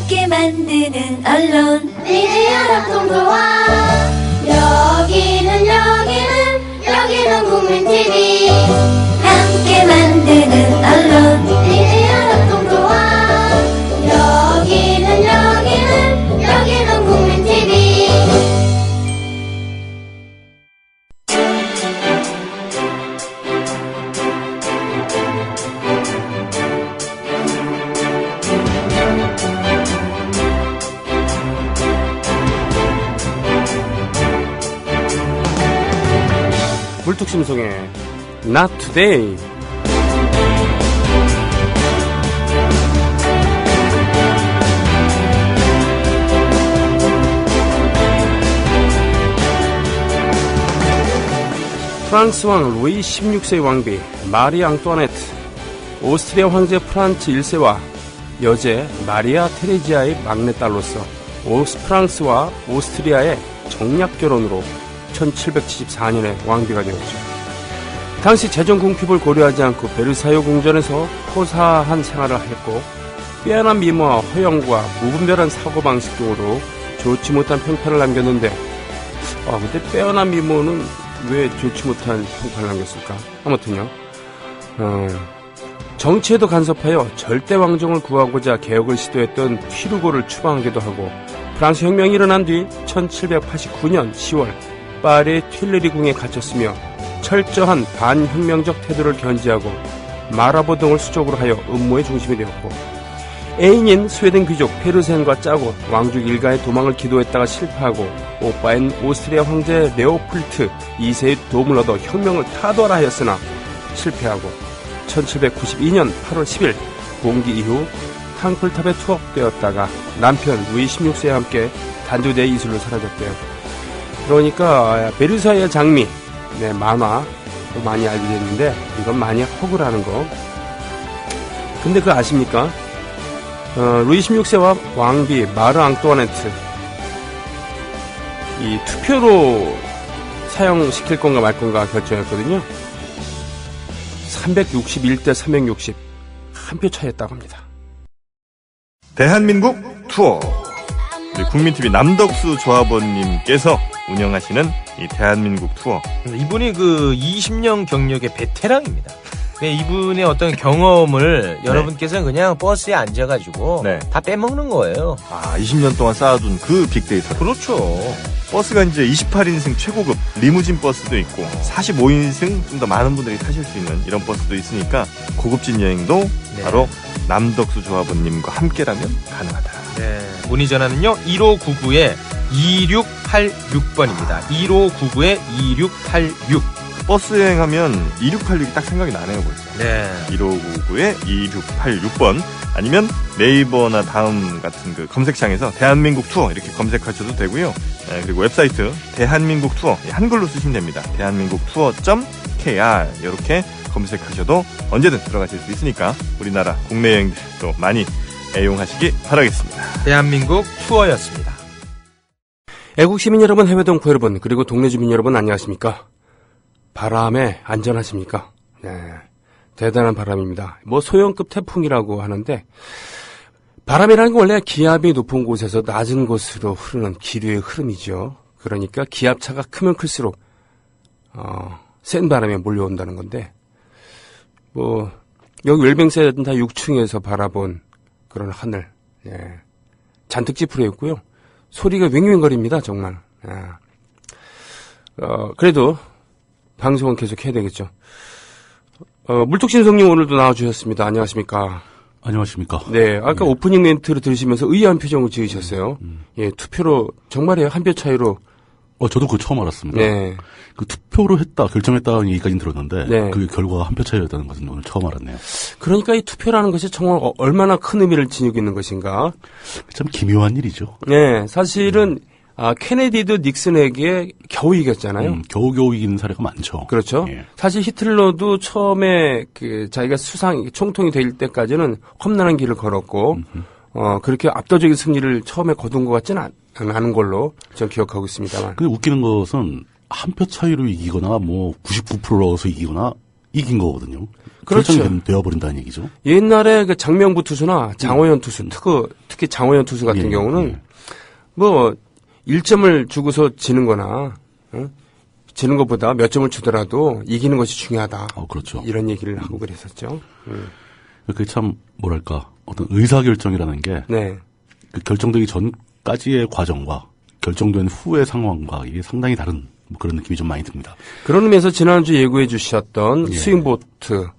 함께 만드는 언론 미디어 협동조합. 여기는 국민TV. 함께 만드는 언론 미디어 협동조합. 여기는 국민TV. 물뚝심송의 Not Today. 프랑스 왕 루이 16세 왕비 마리 앙뚜아네트, 오스트리아 황제 프란츠 1세와 여제 마리아 테레지아의 막내딸로서 프랑스와 오스트리아의 정략 결혼으로 1774년에 왕비가 되었죠. 당시 재정 궁핍을 고려하지 않고 베르사유 궁전에서 호사한 생활을 했고 빼어난 미모와 허영과 무분별한 사고방식 등으로 좋지 못한 평판을 남겼는데 그때 빼어난 미모는 왜 좋지 못한 평판을 남겼을까? 아무튼요. 정치에도 간섭하여 절대 왕정을 구하고자 개혁을 시도했던 휘르고를 추방하기도 하고 프랑스 혁명이 일어난 뒤 1789년 10월 파리 튠레리 궁에 갇혔으며 철저한 반혁명적 태도를 견지하고 마라보 등을 수족으로 하여 음모의 중심이 되었고 애인인 스웨덴 귀족 페르센과 짜고 왕족 일가의 도망을 기도했다가 실패하고 오빠인 오스트리아 황제 레오폴트 2세의 도움을 얻어 혁명을 타도하라 하였으나 실패하고 1792년 8월 10일 공기 이후 탕플탑에 투옥되었다가 남편 루이 16세와 함께 단두대의 이슬로 사라졌대요. 그러니까 베르사유의 장미, 만화도 많이 알게 됐는데 이건 많이 허구라는 거. 근데 그거 아십니까? 루이 16세와 왕비 마르 앙뚜아네트 이 투표로 사용시킬 건가 말 건가 결정했거든요. 361대 360 한 표 차이였다고 합니다. 대한민국 투어. 우리 국민TV 남덕수 조합원님께서 운영하시는 이 대한민국 투어. 이분이 그 20년 경력의 베테랑입니다. 이분의 어떤 경험을 여러분께서는 그냥 버스에 앉아가지고 다 빼먹는 거예요. 20년 동안 쌓아둔 그 빅데이터. 그렇죠. 버스가 이제 28인승 최고급 리무진 버스도 있고 45인승 좀 더 많은 분들이 타실 수 있는 이런 버스도 있으니까 고급진 여행도 바로 남덕수 조합원님과 함께라면 가능하다. 문의 전화는요 1599-2686번입니다. 1599-2686. 버스 여행하면 2686이 딱 생각이 나네요 벌써. 1599-2686번 아니면 네이버나 다음 같은 그 검색창에서 대한민국 투어 이렇게 검색하셔도 되고요. 그리고 웹사이트 대한민국 투어 한글로 쓰시면 됩니다. 대한민국 투어.kr 이렇게 검색하셔도 언제든 들어가실 수 있으니까 우리나라 국내 여행들도 많이 애용하시기 바라겠습니다. 대한민국 투어였습니다. 애국 시민 여러분, 해외 동포 여러분, 그리고 동네 주민 여러분 안녕하십니까? 바람에 안전하십니까? 대단한 바람입니다. 소형급 태풍이라고 하는데 바람이라는 건 원래 기압이 높은 곳에서 낮은 곳으로 흐르는 기류의 흐름이죠. 그러니까 기압차가 크면 클수록 센 바람이 몰려온다는 건데 여기 웰빙사이드는 다 6층에서 바라본 그런 하늘 잔뜩 찌푸려 있고요. 소리가 윙윙거립니다. 정말. 그래도 방송은 계속 해야 되겠죠. 물뚝심송님 오늘도 나와주셨습니다. 안녕하십니까? 안녕하십니까? 네, 아까 오프닝 멘트를 들으시면서 의아한 표정을 지으셨어요. 투표로 정말이에요. 한 표 차이로. 저도 그거 처음 알았습니다. 네. 그 투표로 결정했다는 얘기까지는 들었는데 그 결과가 한 표 차이였다는 것은 오늘 처음 알았네요. 그러니까 이 투표라는 것이 정말 얼마나 큰 의미를 지니고 있는 것인가. 참 기묘한 일이죠. 네, 사실은 케네디도 닉슨에게 겨우 이겼잖아요. 겨우 이기는 사례가 많죠. 그렇죠. 사실 히틀러도 처음에 자기가 총통이 될 때까지는 험난한 길을 걸었고, 그렇게 압도적인 승리를 처음에 거둔 것 같지는 않은 걸로 전 기억하고 있습니다만. 근데 웃기는 것은 한 표 차이로 이기거나 99%로서 이기거나 이긴 거거든요. 그렇죠. 결정이 되어버린다는 얘기죠. 옛날에 그 장명부 투수나 장호연 투수, 특히 장호연 투수 같은 경우는 뭐 1점을 주고서 지는 거나 지는 것보다 몇 점을 주더라도 이기는 것이 중요하다. 그렇죠. 이런 얘기를 하고 그랬었죠. 그게 참 뭐랄까 어떤 의사결정이라는 게 그 결정되기 전까지의 과정과 결정된 후의 상황과 이게 상당히 다른 그런 느낌이 좀 많이 듭니다. 그런 의미에서 지난주 예고해 주셨던 스윙보트.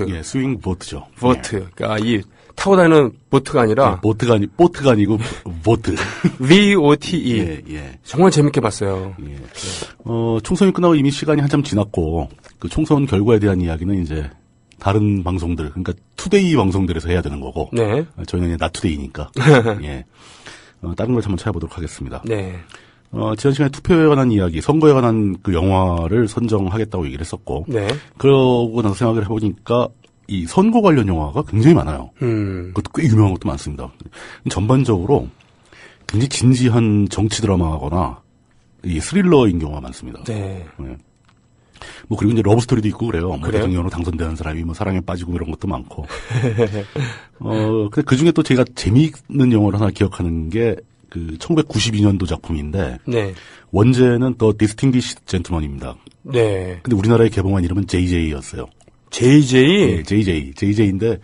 예, 스윙보트죠. 보트. 예. 그러니까 이 타고 다니는 보트가 아니라 보트가 아니고 보트. VOTE. 예. 정말 재밌게 봤어요. 예. 총선이 끝나고 이미 시간이 한참 지났고 그 총선 결과에 대한 이야기는 이제 다른 방송들, 그러니까 투데이 방송들에서 해야 되는 거고. 네. 저희는 이제 나투데이니까. 예. 다른 걸 한번 찾아보도록 하겠습니다. 네. 지난 시간에 투표에 관한 이야기, 선거에 관한 그 영화를 선정하겠다고 얘기를 했었고. 네. 그러고 나서 생각을 해보니까 이 선거 관련 영화가 굉장히 많아요. 그것도 꽤 유명한 것도 많습니다. 전반적으로 굉장히 진지한 정치 드라마거나 이 스릴러인 경우가 많습니다. 네. 네. 뭐 그리고 이제 러브 스토리도 있고 그래요. 뭐 대통령으로 당선되는 사람이 뭐 사랑에 빠지고 이런 것도 많고. 근데 그 중에 또 제가 재미있는 영화를 하나 기억하는 게 그 1992년도 작품인데. 네. 원제는 더 디스팅기시드 젠틀먼입니다. 네. 근데 우리나라에 개봉한 이름은 JJ였어요. JJ? 네, JJ인데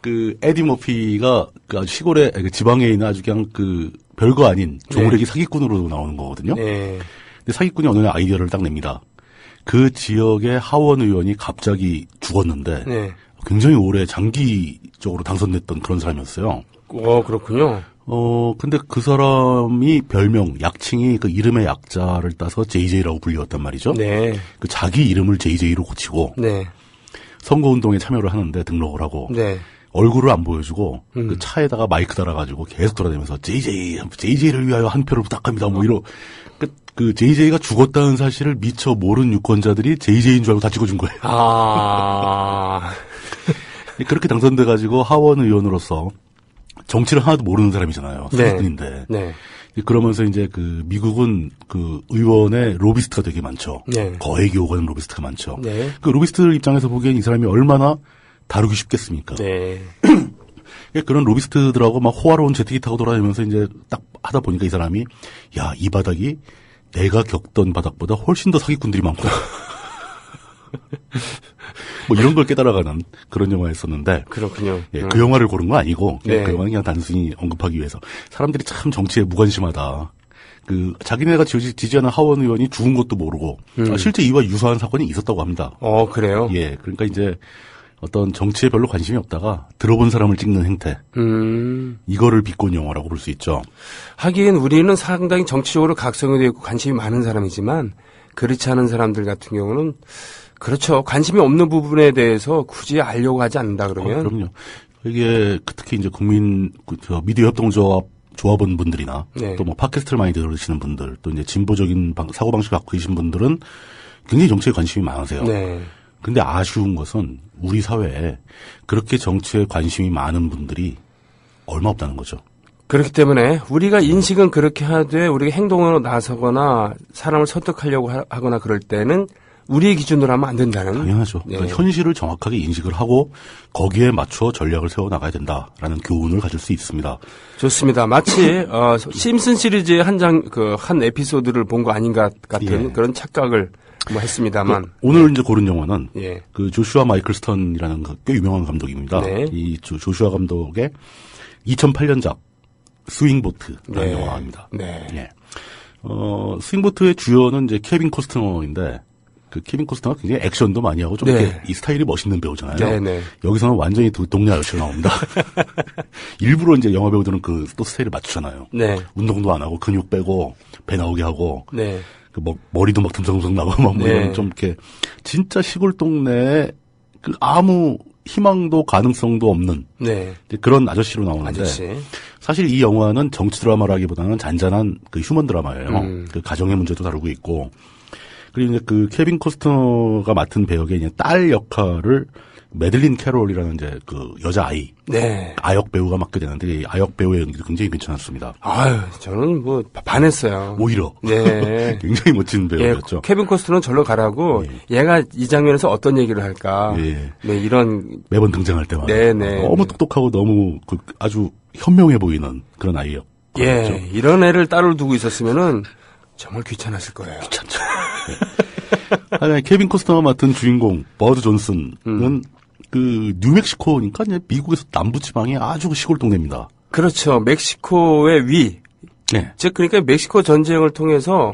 그 에디 머피가 그 아주 시골에 그 지방에 있는 아주 그냥 그 별거 아닌 조무래기 사기꾼으로 나오는 거거든요. 네. 근데 사기꾼이 어느 날 아이디어를 딱 냅니다. 그 지역의 하원 의원이 갑자기 죽었는데 굉장히 오래 장기적으로 당선됐던 그런 사람이었어요. 그렇군요. 근데 그 사람이 별명, 약칭이 그 이름의 약자를 따서 JJ라고 불리웠단 말이죠. 네. 그 자기 이름을 JJ로 고치고 선거운동에 참여를 하는데 등록을 하고 얼굴을 안 보여주고 그 차에다가 마이크 달아가지고 계속 돌아다니면서 JJ를 위하여 한 표를 부탁합니다. 뭐 이러 그 JJ가 죽었다는 사실을 미처 모르는 유권자들이 JJ인 줄 알고 다 찍어준 거예요. 그렇게 당선돼가지고 하원 의원으로서 정치를 하나도 모르는 사람이잖아요. 사기꾼인데. 네. 그러면서 이제 그 미국은 그 의원의 로비스트가 되게 많죠. 네. 거액이 오가는 로비스트가 많죠. 네. 그 로비스트들 입장에서 보기엔 이 사람이 얼마나 다루기 쉽겠습니까? 네. 그런 로비스트들하고 막 호화로운 제트기 타고 돌아다니면서 이제 딱 하다 보니까 이 사람이 야, 이 바닥이 내가 겪던 바닥보다 훨씬 더 사기꾼들이 많고. 뭐 이런 걸 깨달아가는 그런 영화였었는데. 그렇군요. 예, 그 영화를 고른 건 아니고 그 영화는 그냥 단순히 언급하기 위해서 사람들이 참 정치에 무관심하다. 그 자기네가 지지하는 하원 의원이 죽은 것도 모르고 실제 이와 유사한 사건이 있었다고 합니다. 그래요? 예, 그러니까 이제 어떤 정치에 별로 관심이 없다가 들어본 사람을 찍는 행태. 이거를 비꼰 영화라고 볼 수 있죠. 하긴 우리는 상당히 정치적으로 각성이 되어 있고 관심이 많은 사람이지만 그렇지 않은 사람들 같은 경우는 그렇죠. 관심이 없는 부분에 대해서 굳이 알려고 하지 않는다 그러면. 그럼요. 이게 특히 이제 국민 미디어 협동조합원 분들이나 또 뭐 팟캐스트를 많이 들으시는 분들 또 이제 진보적인 사고방식을 갖고 계신 분들은 굉장히 정치에 관심이 많으세요. 네. 근데 아쉬운 것은 우리 사회에 그렇게 정치에 관심이 많은 분들이 얼마 없다는 거죠. 그렇기 때문에 우리가 인식은 그렇게 하되 우리가 행동으로 나서거나 사람을 설득하려고 하거나 그럴 때는 우리의 기준으로 하면 안 된다는. 당연하죠. 그러니까 현실을 정확하게 인식을 하고 거기에 맞춰 전략을 세워나가야 된다라는 교훈을 가질 수 있습니다. 좋습니다. 마치 심슨 시리즈의 한 에피소드를 본 거 아닌가 같은 그런 착각을 뭐 했습니다만. 오늘 이제 고른 영화는 그 조슈아 마이클 스턴이라는 꽤 유명한 감독입니다. 이 조슈아 감독의 2008년작 스윙보트라는 영화입니다. 예. 스윙보트의 주연은 이제 케빈 코스트너인데 그 케빈 코스트너가 굉장히 액션도 많이 하고 좀 이렇게 이 스타일이 멋있는 배우잖아요. 네네. 여기서는 완전히 동네 아저씨로 나옵니다. 일부러 이제 영화 배우들은 그 또 스타일을 맞추잖아요. 네. 운동도 안 하고 근육 빼고 배 나오게 하고. 네. 그 뭐 머리도 막 듬성듬성 나고 막 뭐 이런 좀 이렇게 진짜 시골 동네에 그 아무 희망도 가능성도 없는 그런 아저씨로 나오는데 사실 이 영화는 정치 드라마라기보다는 잔잔한 그 휴먼 드라마예요. 그 가정의 문제도 다루고 있고 그리고 이제 그 케빈 코스트너가 맡은 배역의 이제 딸 역할을 매들린 캐롤이라는 이제 그 여자아이. 네. 아역 배우가 맡게 되는데, 이 아역 배우의 연기도 굉장히 괜찮았습니다. 아유, 저는 뭐, 반했어요. 오히려. 네. 굉장히 멋진 배우였죠. 예, 케빈 코스터는 절로 가라고, 얘가 이 장면에서 어떤 얘기를 할까. 네, 이런. 매번 등장할 때마다. 네네. 너무 똑똑하고 너무 아주 현명해 보이는 그런 아이였죠. 예, 이런 애를 따로 두고 있었으면은, 정말 귀찮았을 거예요. 귀찮죠. 네. 케빈 코스터가 맡은 주인공 버드 존슨은 그 뉴멕시코니까 이제 미국에서 남부지방의 아주 시골 동네입니다. 그렇죠. 멕시코의 위. 네. 즉 그러니까 멕시코의 전쟁을 통해서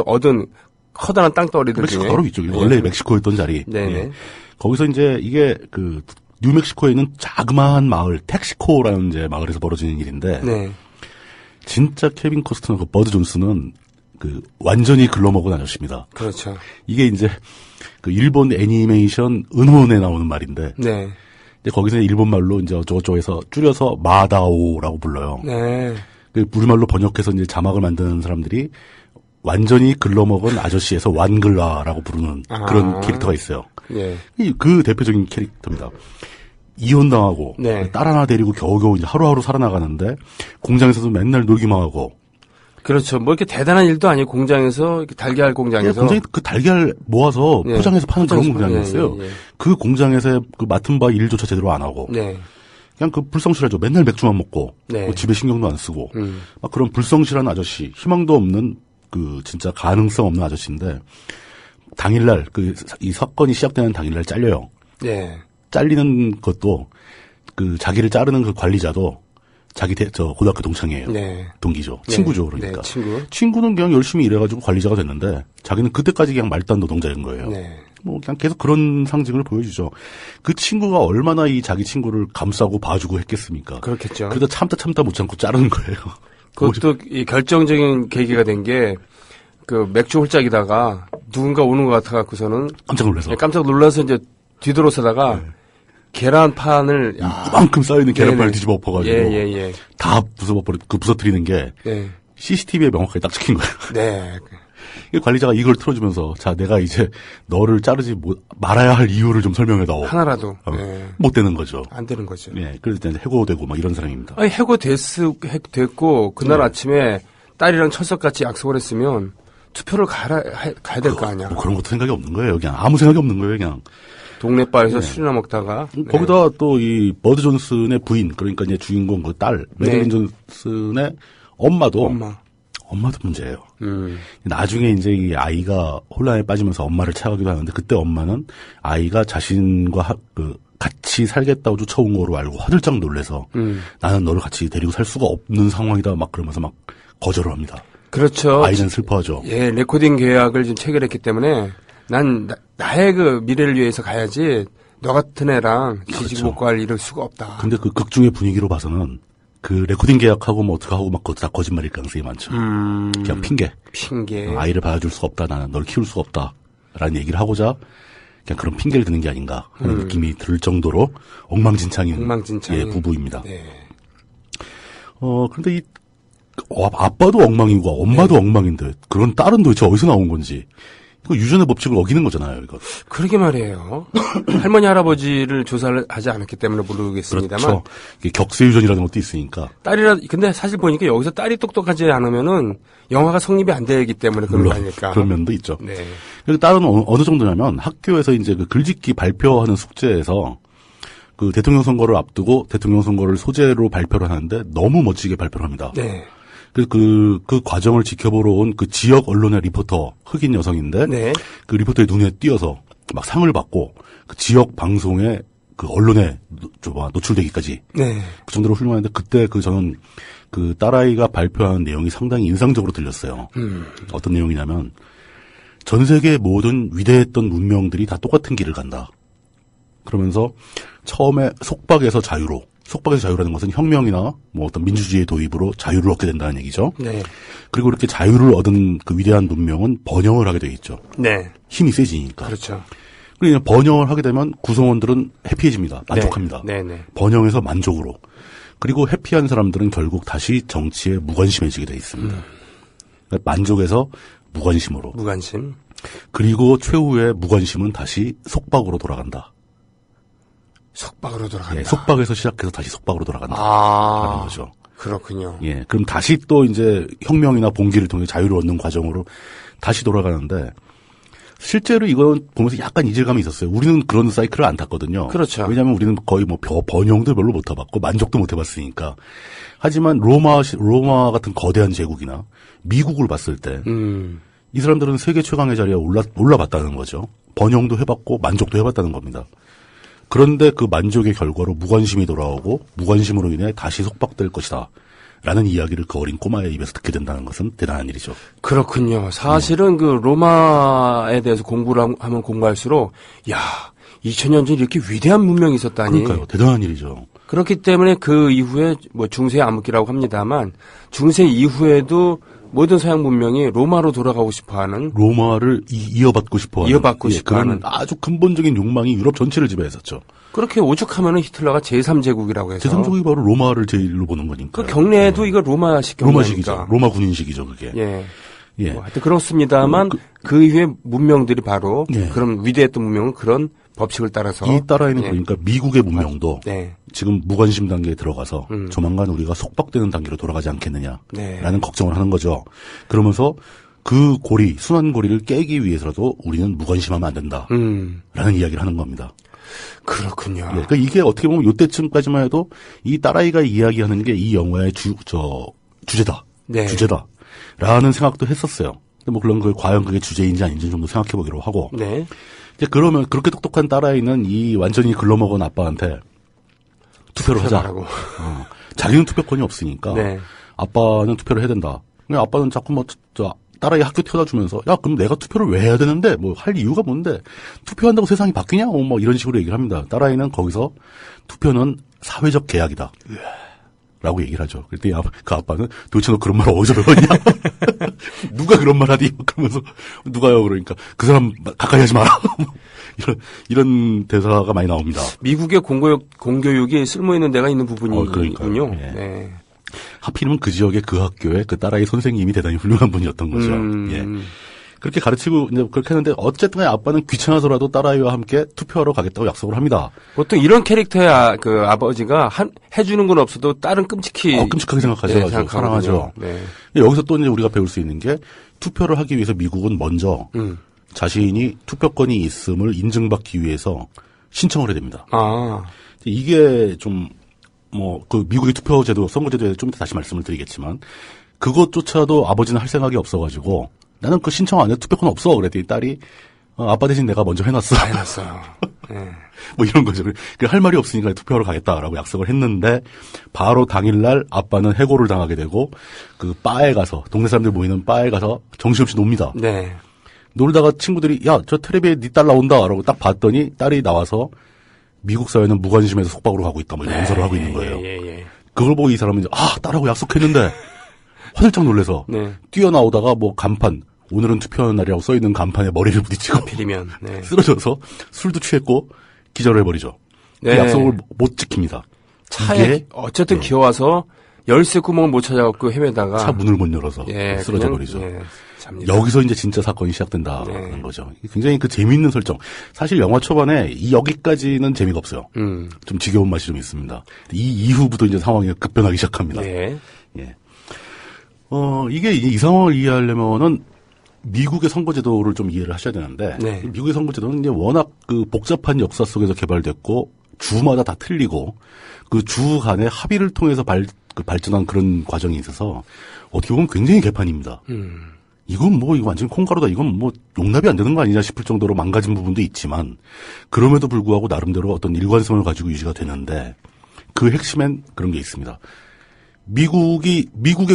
얻은 커다란 땅덩어리들 멕시코 중에 바로 위쪽이에요. 네. 원래 멕시코였던 자리. 네네. 네. 거기서 이제 이게 그 뉴멕시코에 있는 자그마한 마을 텍시코라는 이제 마을에서 벌어지는 일인데. 네. 진짜 케빈 코스터나 그 버드 존슨은 그 완전히 글러먹은 아저씨입니다. 그렇죠. 이게 이제 그 일본 애니메이션 은혼에 나오는 말인데. 네. 근데 거기서 일본 말로 이제 어쩌고저쩌고해서 줄여서 마다오라고 불러요. 네. 그 우리말로 번역해서 이제 자막을 만드는 사람들이 완전히 글러먹은 아저씨에서 완글라라고 부르는 그런 캐릭터가 있어요. 예. 그 대표적인 캐릭터입니다. 이혼당하고 네. 딸 하나 데리고 겨우겨우 이제 하루하루 살아나가는데 공장에서도 맨날 놀기만 하고. 그렇죠. 뭐 이렇게 대단한 일도 아니고 공장에서 이렇게 달걀 공장에서 공장에 그 달걀 모아서 포장해서 파는 그런 공장이었어요. 그 공장에서 그 맡은 바 일조차 제대로 안 하고. 네. 그냥 그 불성실하죠. 맨날 맥주만 먹고 네. 뭐 집에 신경도 안 쓰고 막 그런 불성실한 아저씨, 희망도 없는 그 진짜 가능성 없는 아저씨인데 당일날 이 사건이 시작되는 당일날 잘려요. 네. 잘리는 것도 그 자기를 자르는 그 관리자도 자기 고등학교 동창이에요. 네. 동기죠. 네. 친구죠. 그러니까. 네, 친구는 그냥 열심히 일해가지고 관리자가 됐는데 자기는 그때까지 그냥 말단 노동자인 거예요. 네. 뭐 그냥 계속 그런 상징을 보여주죠. 그 친구가 얼마나 이 자기 친구를 감싸고 봐주고 했겠습니까? 그렇겠죠. 그러다 참다 못 참고 자르는 거예요. 그것도 이 결정적인 계기가 된 게 그 맥주 홀짝이다가 누군가 오는 것 같아갖고서는 깜짝 놀라서 이제 뒤돌아서다가 계란판을 이만큼 쌓여있는 계란판을 뒤집어 엎어가지고 다 부서뜨리는 게 CCTV에 명확하게 딱 찍힌 거예요. 네. 관리자가 이걸 틀어주면서 자 내가 이제 너를 자르지 말아야 할 이유를 좀 설명해다오. 하나라도 못 되는 거죠. 안 되는 거죠. 네, 그래서 이제 해고되고 막 이런 사람입니다. 아니 해고됐고 그날 아침에 딸이랑 철석같이 약속을 했으면 투표를 가야 될 거 아니야. 뭐 그런 것도 생각이 없는 거예요. 그냥 아무 생각이 없는 거예요. 그냥 동네 바에서 술이나 먹다가 거기다 또 이 버드 존슨의 부인 그러니까 이제 주인공 그 딸 매들린 존슨의 엄마도 문제예요. 나중에 이제 이 아이가 혼란에 빠지면서 엄마를 찾아가기도 하는데 그때 엄마는 아이가 자신과 같이 살겠다고 쫓아온 거로 알고 화들짝 놀래서 나는 너를 같이 데리고 살 수가 없는 상황이다 막 그러면서 막 거절을 합니다. 그렇죠. 아이는 슬퍼하죠. 예, 레코딩 계약을 좀 체결했기 때문에 난 나의 그 미래를 위해서 가야지 너 같은 애랑 지지고 먹고 할 이럴 수가 없다. 근데 그 극중의 분위기로 봐서는 그 레코딩 계약하고 뭐 어떡하고 막 그것도 다 거짓말일 가능성이 많죠. 그냥 핑계. 아이를 봐줄 수가 없다. 나는 널 키울 수가 없다. 라는 얘기를 하고자 그냥 그런 핑계를 드는 게 아닌가 하는 느낌이 들 정도로 엉망진창인 부부입니다. 네. 그런데 아빠도 엉망이고 엄마도 엉망인데 그런 딸은 도대체 어디서 나온 건지. 이거 유전의 법칙을 어기는 거잖아요, 이거. 그러게 말이에요. 할머니, 할아버지를 조사를 하지 않았기 때문에 모르겠습니다만. 그렇죠. 이게 격세 유전이라는 것도 있으니까. 근데 사실 보니까 여기서 딸이 똑똑하지 않으면은 영화가 성립이 안 되기 때문에 그런 거 아닐까. 그런 면도 있죠. 네. 그리고 딸은 어느 정도냐면 학교에서 이제 그 글짓기 발표하는 숙제에서 그 대통령 선거를 앞두고 대통령 선거를 소재로 발표를 하는데 너무 멋지게 발표를 합니다. 네. 그 과정을 지켜보러 온 그 지역 언론의 리포터, 흑인 여성인데, 그 리포터의 눈에 띄어서 막 상을 받고, 그 지역 방송에 그 언론에 노출되기까지. 네. 그 정도로 훌륭한데, 그때 저는 그 딸아이가 발표한 내용이 상당히 인상적으로 들렸어요. 어떤 내용이냐면, 전 세계 모든 위대했던 문명들이 다 똑같은 길을 간다. 그러면서 처음에 속박에서 자유라는 것은 혁명이나 뭐 어떤 민주주의의 도입으로 자유를 얻게 된다는 얘기죠. 네. 그리고 이렇게 자유를 얻은 그 위대한 문명은 번영을 하게 돼 있죠. 네. 힘이 세지니까. 그렇죠. 그리고 번영을 하게 되면 구성원들은 해피해집니다. 만족합니다. 네. 네. 번영에서 만족으로. 그리고 해피한 사람들은 결국 다시 정치에 무관심해지게 돼 있습니다. 그러니까 만족에서 무관심으로. 무관심. 그리고 최후의 무관심은 다시 속박으로 돌아간다. 속박으로 돌아간다. 예, 속박에서 시작해서 다시 속박으로 돌아간다라는 거죠. 그렇군요. 예, 그럼 다시 또 이제 혁명이나 봉기를 통해 자유를 얻는 과정으로 다시 돌아가는데 실제로 이건 보면서 약간 이질감이 있었어요. 우리는 그런 사이클을 안 탔거든요. 그렇죠. 왜냐하면 우리는 거의 뭐 번영도 별로 못 타봤고 만족도 못 해봤으니까. 하지만 로마 같은 거대한 제국이나 미국을 봤을 때 이 사람들은 세계 최강의 자리에 올라봤다는 거죠. 번영도 해봤고 만족도 해봤다는 겁니다. 그런데 그 만족의 결과로 무관심이 돌아오고 무관심으로 인해 다시 속박될 것이다. 라는 이야기를 그 어린 꼬마의 입에서 듣게 된다는 것은 대단한 일이죠. 그렇군요. 사실은 그 로마에 대해서 공부를 하면 공부할수록 2000년 전 이렇게 위대한 문명이 있었다니. 그러니까요. 대단한 일이죠. 그렇기 때문에 그 이후에 뭐 중세 암흑기라고 합니다만 중세 이후에도 모든 서양 문명이 로마로 돌아가고 싶어하는 로마를 이어받고 싶어하는 싶어하는 아주 근본적인 욕망이 유럽 전체를 지배했었죠. 그렇게 오죽하면은 히틀러가 제3제국이라고 해서 제3제국이 바로 로마를 제일로 보는 거니까. 그 경례도 이거 로마식 로마식이죠. 로마 군인식이죠, 그게. 예. 뭐 하여튼 그렇습니다만 그 이후에 문명들이 바로 그런 위대했던 문명은 그런 법칙을 따라서 이 따라에는 그러니까 미국의 문명도 지금 무관심 단계에 들어가서 조만간 우리가 속박되는 단계로 돌아가지 않겠느냐라는 걱정을 하는 거죠. 그러면서 그 순환 고리를 깨기 위해서라도 우리는 무관심하면 안 된다라는 이야기를 하는 겁니다. 그렇군요. 그러니까 이게 어떻게 보면 이때쯤까지만 해도 이 딸아이가 이야기하는 게 이 영화의 주제다. 주제다라는 생각도 했었어요. 근데 뭐 물론 과연 그게 주제인지 아닌지 좀 더 생각해 보기로 하고. 이제 그러면 그렇게 똑똑한 딸아이는 이 완전히 글러먹은 아빠한테 투표를 하자라고. 자기는 투표권이 없으니까 아빠는 투표를 해야 된다. 근데 아빠는 자꾸 딸아이 학교 태워다 주면서 그럼 내가 투표를 왜 해야 되는데 뭐 할 이유가 뭔데 투표한다고 세상이 바뀌냐 뭐 이런 식으로 얘기를 합니다. 딸아이는 거기서 투표는 사회적 계약이다. 라고 얘기를 하죠. 그랬더니 그 아빠는 도대체 너 그런 말 어디서 배웠냐? 누가 그런 말 하니? 그러면서 누가요? 그러니까 그 사람 가까이 하지 마라. 이런 대사가 많이 나옵니다. 미국의 공교육이 쓸모있는 데가 있는 부분이군요. 네. 하필이면 그 지역의 그 학교의 그 딸아이 선생님이 대단히 훌륭한 분이었던 거죠. 그렇게 가르치고 이제 그렇게 했는데 어쨌든 아빠는 귀찮아서라도 딸아이와 함께 투표하러 가겠다고 약속을 합니다. 보통 이런 캐릭터의 그 아버지가 해주는 건 없어도 딸은 끔찍하게 생각하죠. 사랑하죠. 여기서 또 이제 우리가 배울 수 있는 게 투표를 하기 위해서 미국은 먼저 자신이 투표권이 있음을 인증받기 위해서 신청을 해야 됩니다. 이게 좀 그 미국의 투표제도, 선거제도에 좀 이따 다시 말씀을 드리겠지만 그것조차도 아버지는 할 생각이 없어가지고 나는 그 신청 안 해도 투표권 없어. 그랬더니 딸이 아빠 대신 내가 먼저 해놨어. 뭐 이런 거죠. 할 말이 없으니까 투표하러 가겠다라고 약속을 했는데 바로 당일날 아빠는 해고를 당하게 되고 그 바에 가서 동네 사람들 모이는 바에 가서 정신없이 놉니다. 놀다가 친구들이 저 텔레비에 네 딸 나온다라고 딱 봤더니 딸이 나와서 미국 사회는 무관심에서 속박으로 가고 있다. 뭐 이런 연설을 하고 있는 거예요. 그걸 보고 이 사람은 이제 딸하고 약속했는데 화들짝 놀래서 뛰어나오다가 뭐 간판 오늘은 투표하는 날이라고 써있는 간판에 머리를 부딪히고 쓰러져서 술도 취했고 기절을 해버리죠. 그 약속을 못 지킵니다. 차에 어쨌든 기어와서 열쇠 구멍을 못 찾아갖고 헤매다가 차 문을 못 열어서 쓰러져 버리죠. 여기서 이제 진짜 사건이 시작된다는 거죠. 굉장히 그 재미있는 설정. 사실 영화 초반에 여기까지는 재미가 없어요. 좀 지겨운 맛이 좀 있습니다. 이 이후부터 이제 상황이 급변하기 시작합니다. 이게 이 상황을 이해하려면은 미국의 선거제도를 좀 이해를 하셔야 되는데 미국의 선거제도는 이제 워낙 그 복잡한 역사 속에서 개발됐고 주마다 다 틀리고 그 주 간의 합의를 통해서 발전한 그런 과정이 있어서 어떻게 보면 굉장히 개판입니다. 이건 이거 완전 콩가루다. 이건 용납이 안 되는 거 아니냐 싶을 정도로 망가진 부분도 있지만 그럼에도 불구하고 나름대로 어떤 일관성을 가지고 유지가 되는데 그 핵심엔 그런 게 있습니다. 미국의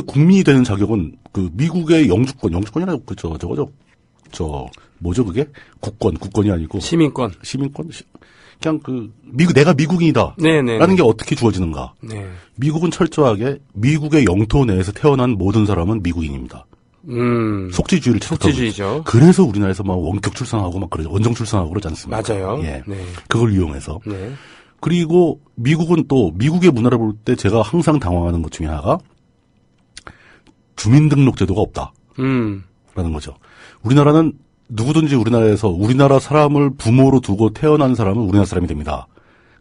국민이 되는 자격은 그 미국의 영주권이라고 뭐죠 그게? 국권이 아니고 시민권. 그냥 내가 미국인이다. 라는 게 어떻게 주어지는가? 미국은 철저하게 미국의 영토 내에서 태어난 모든 사람은 미국인입니다. 속지주의를 속지주의죠. 그래서 우리나라에서 원격 출산하고 원정 출산하고 그러지 않습니까? 맞아요. 그걸 이용해서. 그리고 미국은 또 미국의 문화를 볼 때 제가 항상 당황하는 것 중에 하나가 주민등록제도가 없다. 라는 거죠. 우리나라는 누구든지 우리나라에서 우리나라 사람을 부모로 두고 태어난 사람은 우리나라 사람이 됩니다.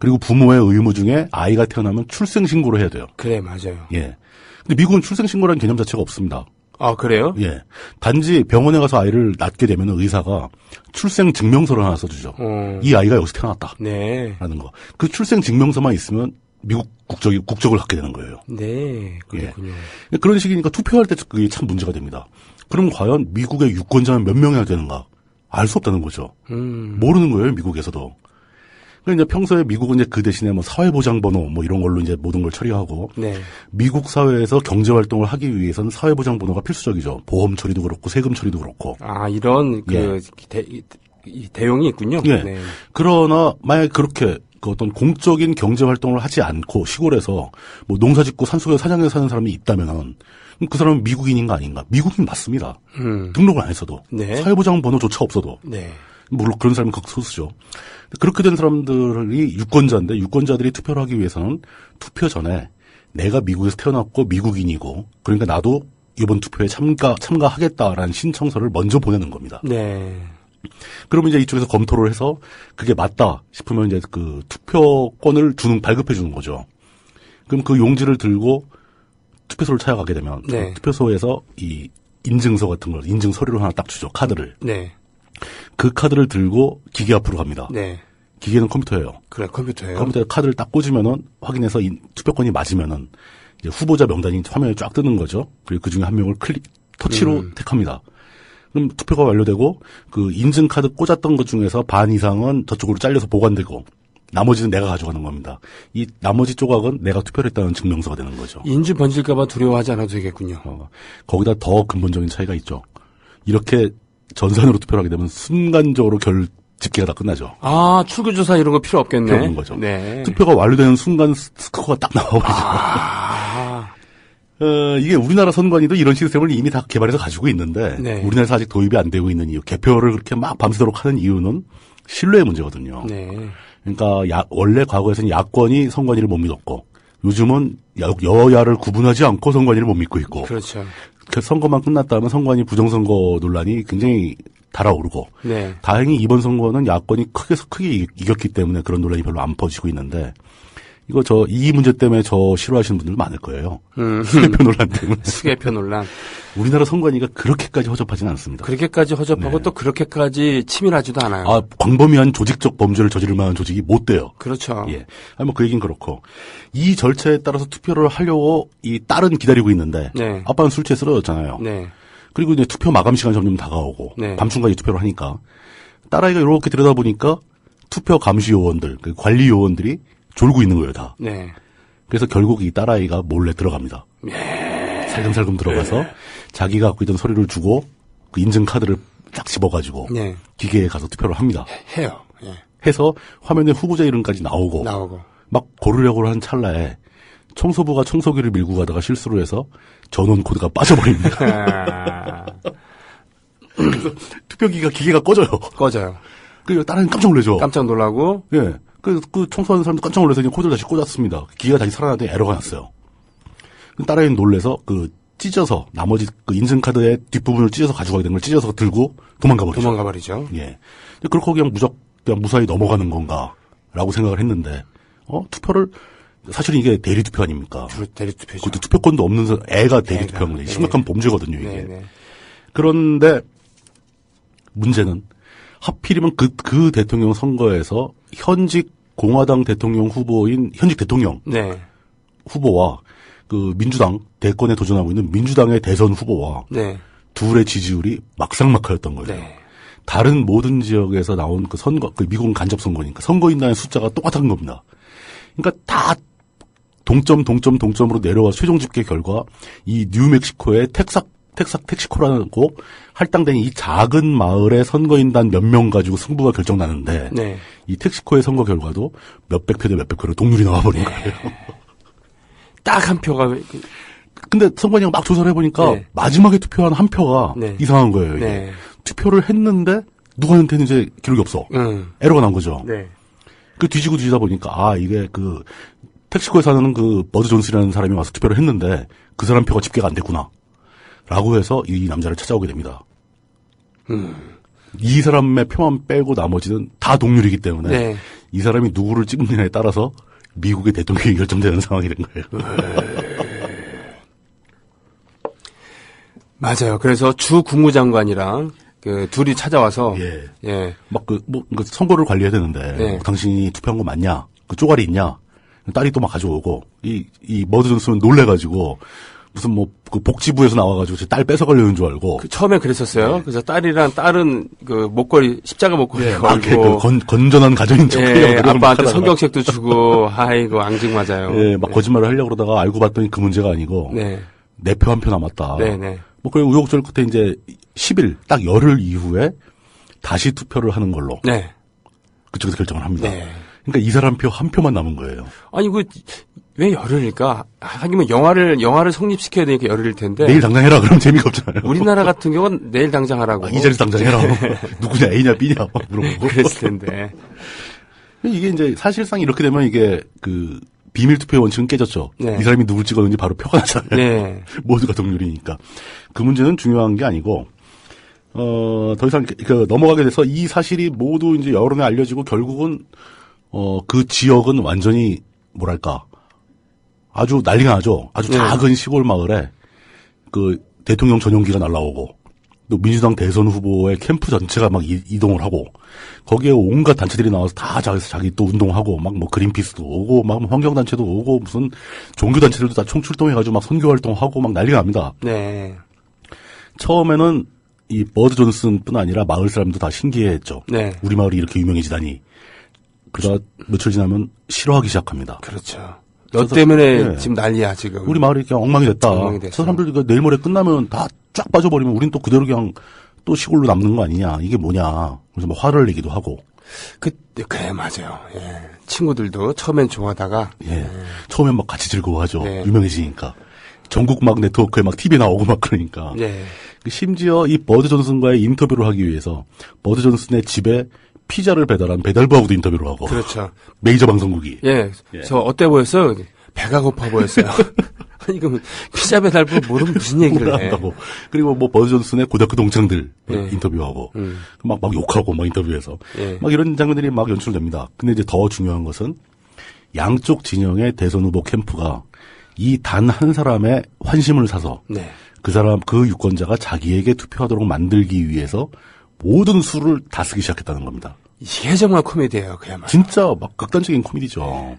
그리고 부모의 의무 중에 아이가 태어나면 출생신고를 해야 돼요. 그래, 맞아요. 예. 근데 미국은 출생신고라는 개념 자체가 없습니다. 아, 그래요? 예. 단지 병원에 가서 아이를 낳게 되면 의사가 출생 증명서를 하나 써주죠. 이 아이가 여기서 태어났다. 네. 라는 거. 그 출생 증명서만 있으면 미국 국적을 갖게 되는 거예요. 네. 그렇군요. 예. 그런 식이니까 투표할 때 그게 참 문제가 됩니다. 그럼 과연 미국의 유권자는 몇 명이나 되는가? 알 수 없다는 거죠. 모르는 거예요, 미국에서도. 그러니까 이제 평소에 미국은 이제 그 대신에 뭐 사회보장번호 뭐 이런 걸로 이제 모든 걸 처리하고. 네. 미국 사회에서 경제활동을 하기 위해서는 사회보장번호가 필수적이죠. 보험 처리도 그렇고 세금 처리도 그렇고. 아, 이런 대용이 있군요. 예. 네. 그러나 만약에 그렇게 그 어떤 공적인 경제활동을 하지 않고 시골에서 뭐 농사 짓고 산속에서 사냥해서 사는 사람이 있다면은 그 사람은 미국인인가 아닌가? 미국인 맞습니다. 등록을 안 했어도. 네. 사회보장번호조차 없어도. 네. 물론 그런 사람은 극소수죠. 그렇게 된 사람들이 유권자인데 유권자들이 투표를 하기 위해서는 투표 전에 내가 미국에서 태어났고 미국인이고 그러니까 나도 이번 투표에 참가하겠다라는 신청서를 먼저 보내는 겁니다. 네. 그러면 이제 이쪽에서 검토를 해서 그게 맞다 싶으면 이제 그 투표권을 발급해 주는 거죠. 그럼 그 용지를 들고 투표소를 찾아가게 되면 네. 투표소에서 이 인증서 같은 걸 인증 서류를 하나 딱 주죠. 카드를. 네. 그 카드를 들고 기계 앞으로 갑니다. 네. 기계는 컴퓨터예요. 그래, 컴퓨터예요. 컴퓨터에 카드를 딱 꽂으면은 확인해서 투표권이 맞으면은 이제 후보자 명단이 화면에 쫙 뜨는 거죠. 그리고 그 중에 한 명을 터치로 택합니다. 그럼 투표가 완료되고 그 인증 카드 꽂았던 것 중에서 반 이상은 저쪽으로 잘려서 보관되고 나머지는 내가 가져가는 겁니다. 이 나머지 조각은 내가 투표를 했다는 증명서가 되는 거죠. 인지 번질까봐 두려워하지 않아도 되겠군요. 거기다 더 근본적인 차이가 있죠. 이렇게 전산으로 투표를 하게 되면 순간적으로 집계가 다 끝나죠. 아, 출구조사 이런 거 필요 없겠네. 필요 없는 거죠. 네. 투표가 완료되는 순간 스코어가 딱 나와버리죠. 이게 우리나라 선관위도 이런 시스템을 이미 다 개발해서 가지고 있는데 네. 우리나라에서 아직 도입이 안 되고 있는 이유, 개표를 그렇게 막 밤새도록 하는 이유는 신뢰의 문제거든요. 네. 그러니까 원래 과거에서는 야권이 선관위를 못 믿었고 요즘은 여야를 구분하지 않고 선관위를 못 믿고 있고. 그렇죠. 그 선거만 끝났다면 선관위 부정선거 논란이 굉장히 달아오르고. 네. 다행히 이번 선거는 야권이 크게 이겼기 때문에 그런 논란이 별로 안 퍼지고 있는데 이 문제 때문에 싫어하시는 분들 많을 거예요. 수개표 논란 때문에. 수개표 논란. 우리나라 선관위가 그렇게까지 허접하지는 않습니다. 그렇게까지 허접하고 네. 또 그렇게까지 치밀하지도 않아요. 아, 광범위한 조직적 범죄를 저지를 만한 조직이 못 돼요. 그렇죠. 예. 아니, 그 얘기는 그렇고. 이 절차에 따라서 투표를 하려고 이 딸은 기다리고 있는데. 네. 아빠는 술 취해 쓰러졌잖아요. 네. 그리고 이제 투표 마감 시간 점점 다가오고. 네. 밤중까지 투표를 하니까. 딸아이가 이렇게 들여다보니까 투표 감시 요원들, 그 관리 요원들이 졸고 있는 거예요, 다. 네. 그래서 결국 이 딸아이가 몰래 들어갑니다. 네. 살금살금 들어가서 네. 자기가 갖고 있던 서류를 주고 그 인증 카드를 딱 집어가지고 네. 기계에 가서 투표를 합니다. 해요. 네. 해서 화면에 후보자 이름까지 나오고 막 고르려고 하는 찰나에 청소부가 청소기를 밀고 가다가 실수로 해서 전원 코드가 빠져버립니다. 그래서 기계가 꺼져요. 그리고 딸은 깜짝 놀라죠. 깜짝 놀라고. 예. 그 청소하는 사람도 깜짝 놀라서 그냥 코드를 다시 꽂았습니다. 기계가 다시 살아나더니 에러가 났어요. 딸아이는 놀래서 찢어서 나머지 인증카드의 뒷부분을 찢어서 가져가게 된 걸 찢어서 들고 도망가버리죠. 예. 그렇게 그냥 무사히 넘어가는 건가라고 생각을 했는데, 투표를, 사실은 이게 대리투표 아닙니까? 대리투표죠. 그것도 투표권도 없는 애가 대리투표한 거죠. 심각한 범죄거든요, 이게. 네네. 그런데, 문제는, 하필이면 그 대통령 선거에서 현직 공화당 대통령 후보인 현직 대통령 네. 후보와 그 민주당 대권에 도전하고 있는 민주당의 대선 후보와 네. 둘의 지지율이 막상막하였던 거예요. 네. 다른 모든 지역에서 나온 그 미국은 간접 선거니까 선거인단의 숫자가 똑같은 겁니다. 그러니까 다 동점으로 내려와 최종 집계 결과 이 뉴멕시코의 텍사코라고 할당된 이 작은 마을의 선거인단 몇 명 가지고 승부가 결정나는데 네. 이 텍시코의 선거 결과도 몇백 표 대 몇백 표로 동률이 나와버린 거예요. 딱 한 표가. 근데 선관위가 막 조사를 해보니까 네. 마지막에 투표한 한 표가 네. 이상한 거예요. 이게. 네. 투표를 했는데 누구한테는 이제 기록이 없어. 에러가 난 거죠. 네. 그 뒤지다 보니까 이게 텍시코에 사는 버드 존스라는 사람이 와서 투표를 했는데 그 사람 표가 집계가 안 됐구나. 라고 해서 이 남자를 찾아오게 됩니다. 이 사람의 표만 빼고 나머지는 다 동률이기 때문에 네. 이 사람이 누구를 찍느냐에 따라서 미국의 대통령이 결정되는 상황이 된 거예요. 맞아요. 그래서 주 국무장관이랑 그 둘이 찾아와서 막 선거를 관리해야 되는데 당신이 투표한 거 맞냐? 그 쪼가리 있냐? 딸이 또 막 가져오고 이 머드 존슨은 놀래가지고 무슨 그 복지부에서 나와가지고 딸 뺏어가려는 줄 알고. 처음에 그랬었어요. 네. 그래서 딸은 그 목걸이, 십자가 목걸이 걸고. 건전한 가정인 척 하려고. 아빠한테 성경책도 주고, 아이고, 앙증맞아요. 막 거짓말을 하려고 그러다가 알고 봤더니 그 문제가 아니고. 내 표 한 표 남았다. 그래 우여곡절 끝에 이제 10일, 딱 열흘 이후에 다시 투표를 하는 걸로. 그쪽에서 결정을 합니다. 그러니까 이 사람 표 한 표만 남은 거예요. 아니, 왜 열흘일까? 하기면 영화를 성립시켜야 되니까 열흘일 텐데. 내일 당장 해라. 그러면 재미가 없잖아요. 우리나라 같은 경우는 내일 당장 하라고. 이 자리에서 당장 해라. 누구냐, A냐, B냐, 막 물어보고. 그랬을 텐데. 이게 이제 사실상 이렇게 되면 이게 비밀 투표의 원칙은 깨졌죠. 이 사람이 누굴 찍었는지 바로 표가 나잖아요. 모두가 동률이니까. 그 문제는 중요한 게 아니고, 더 이상 넘어가게 돼서 이 사실이 모두 이제 여론에 알려지고 결국은 그 지역은 완전히 뭐랄까 아주 난리가 나죠. 아주 작은 시골 마을에 그 대통령 전용기가 날라오고 또 민주당 대선 후보의 캠프 전체가 막 이동을 하고 거기에 온갖 단체들이 나와서 다 자기 또 운동하고 막 그린피스도 오고 막 환경단체도 오고 무슨 종교단체들도 다 총출동해가지고 막 선교활동하고 막 난리가 납니다. 처음에는 이 버드 존슨뿐 아니라 마을 사람도 다 신기해했죠. 우리 마을이 이렇게 유명해지다니. 그러다 며칠 지나면 싫어하기 시작합니다. 그렇죠. 너 때문에 지금 난리야 지금. 우리 마을이 그냥 엉망이 됐다. 저 사람들 내일 모레 끝나면 다 쫙 빠져버리면 우린 또 그대로 그냥 또 시골로 남는 거 아니냐. 이게 뭐냐. 그래서 뭐 화를 내기도 하고. 그래 맞아요. 친구들도 처음엔 좋아하다가. 처음엔 막 같이 즐거워하죠. 유명해지니까. 전국 막 네트워크에 막 TV에 나오고 막 그러니까. 심지어 이 버드 존슨과의 인터뷰를 하기 위해서 버드 존슨의 집에 피자를 배달한 배달부하고도 인터뷰를 하고. 그렇죠. 메이저 방송국이. 저 어때 보였어요? 배가 고파 보였어요. 아니, 그럼 피자 배달부 모르면 무슨 얘기를 해. 한다고. 그리고 뭐 버드 존슨의 고등학교 동창들 인터뷰하고. 막 욕하고 막 인터뷰해서. 막 이런 장면들이 막 연출됩니다. 근데 이제 더 중요한 것은 양쪽 진영의 대선 후보 캠프가 이 단 한 사람의 환심을 사서 그 유권자가 자기에게 투표하도록 만들기 위해서 모든 수를 다 쓰기 시작했다는 겁니다. 이게 정말 코미디예요, 그야말로. 진짜 막 극단적인 코미디죠.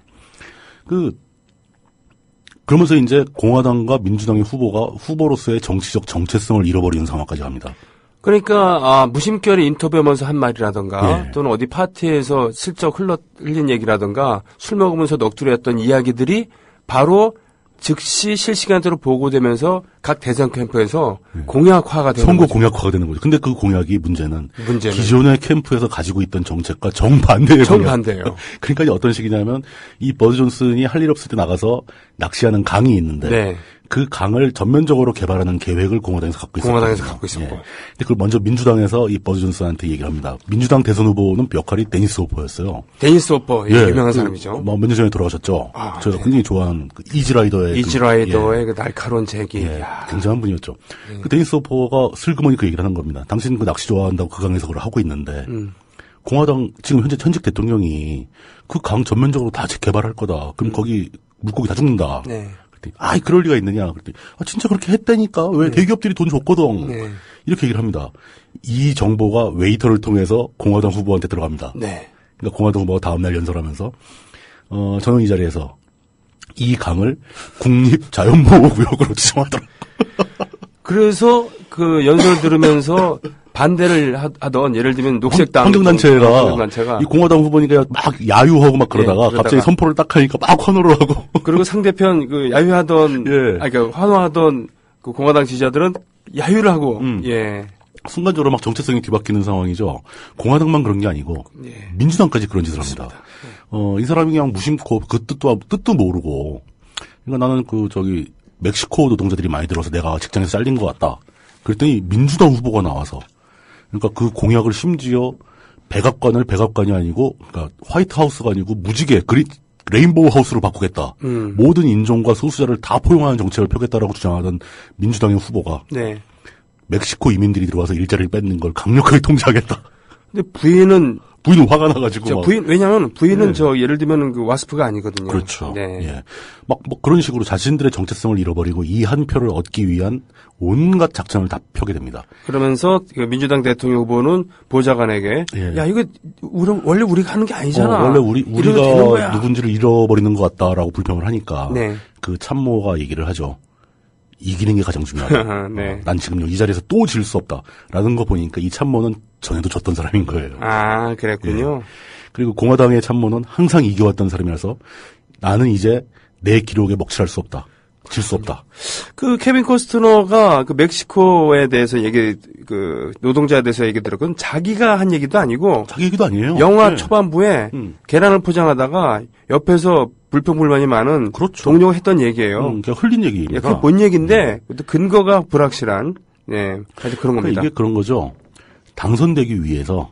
그러면서 이제 공화당과 민주당의 후보로서의 정치적 정체성을 잃어버리는 상황까지 갑니다. 그러니까 무심결에 인터뷰하면서 한 말이라든가 또는 어디 파티에서 슬쩍 흘린 얘기라든가 술 먹으면서 넋두리했던 이야기들이 바로 즉시 실시간대로 보고되면서 각 대선 캠프에서 공약화가 되는 선거 거죠. 공약화가 되는 거죠. 근데 그 공약이 문제는 기존의 캠프에서 가지고 있던 정책과 정반대예요. 그러니까 어떤 식이냐면 이 버드 존슨이 할 일 없을 때 나가서 낚시하는 강이 있는데 그 강을 전면적으로 개발하는 계획을 공화당에서 갖고 있었고. 근데 그걸 먼저 민주당에서 이 버드 존슨한테 얘기를 합니다. 민주당 대선 후보는 역할이 데니스 호퍼였어요. 데니스 호퍼, 유명한 사람이죠. 몇 년 전에 돌아가셨죠. 제가 굉장히 좋아하는 이지라이더의 그 날카로운 재기. 굉장한 분이었죠. 그 데니스 호퍼가 슬그머니 그 얘기를 하는 겁니다. 당신 그 낚시 좋아한다고 그 강에서 그걸 하고 있는데 공화당 지금 현직 대통령이 그 강 전면적으로 다 개발할 거다. 그럼 거기 물고기 다 죽는다. 그럴 리가 있느냐. 그랬더니, 진짜 그렇게 했다니까. 왜 대기업들이 돈 줬거든. 이렇게 얘기를 합니다. 이 정보가 웨이터를 통해서 공화당 후보한테 들어갑니다. 그러니까 공화당 후보가 다음날 연설하면서, 저는 이 자리에서 이 강을 국립자연보호구역으로 지정하더라. 그래서 그 연설을 들으면서 반대를 하던 예를 들면 녹색당 환경단체가 이 공화당 후보니까 막 야유하고 막 그러다가 갑자기 선포를 딱 하니까 막 환호를 하고 그리고 상대편 그 야유하던 그러니까 환호하던 그 공화당 지지자들은 야유를 하고 순간적으로 막 정체성이 뒤바뀌는 상황이죠. 공화당만 그런 게 아니고 민주당까지 그런 짓을 합니다. 이 사람이 그냥 무심코 그 뜻도 모르고 그러니까 나는 멕시코 노동자들이 많이 들어서 내가 직장에서 잘린 것 같다. 그랬더니 민주당 후보가 나와서 그러니까 그 공약을 심지어 백악관이 아니고 그러니까 화이트하우스가 아니고 무지개 레인보우 하우스로 바꾸겠다. 모든 인종과 소수자를 다 포용하는 정책을 펴겠다라고 주장하던 민주당의 후보가 멕시코 이민들이 들어와서 일자리를 뺏는 걸 강력하게 통제하겠다. 근데 부인은 화가 나가지고. 왜냐면 부인은 예를 들면 그 와스프가 아니거든요. 그렇죠. 네. 예. 뭐 그런 식으로 자신들의 정체성을 잃어버리고 이 한 표를 얻기 위한 온갖 작전을 다 펴게 됩니다. 그러면서 민주당 대통령 후보는 보좌관에게 야, 이거 원래 우리가 하는 게 아니잖아. 원래 우리가 누군지를 잃어버리는 것 같다라고 불평을 하니까 그 참모가 얘기를 하죠. 이기는 게 가장 중요하다. 네. 난 지금 이 자리에서 또 질 수 없다라는 거 보니까 이 참모는 전에도 졌던 사람인 거예요. 아, 그랬군요. 예. 그리고 공화당의 참모는 항상 이겨왔던 사람이라서 나는 이제 내 기록에 먹칠할 수 없다. 질 수 없다. 그 케빈 코스트너가 그 멕시코에 대해서 노동자에 대해서 얘기 들었거든. 자기가 한 얘기도 아니고. 자기 얘기도 아니에요. 영화 초반부에 계란을 포장하다가 옆에서 불평불만이 많은 동료가 했던 얘기예요. 그러니까 흘린 얘기입니다. 그게 뭔 얘기인데 근거가 불확실한 아주 그런 겁니다. 이게 그런 거죠. 당선되기 위해서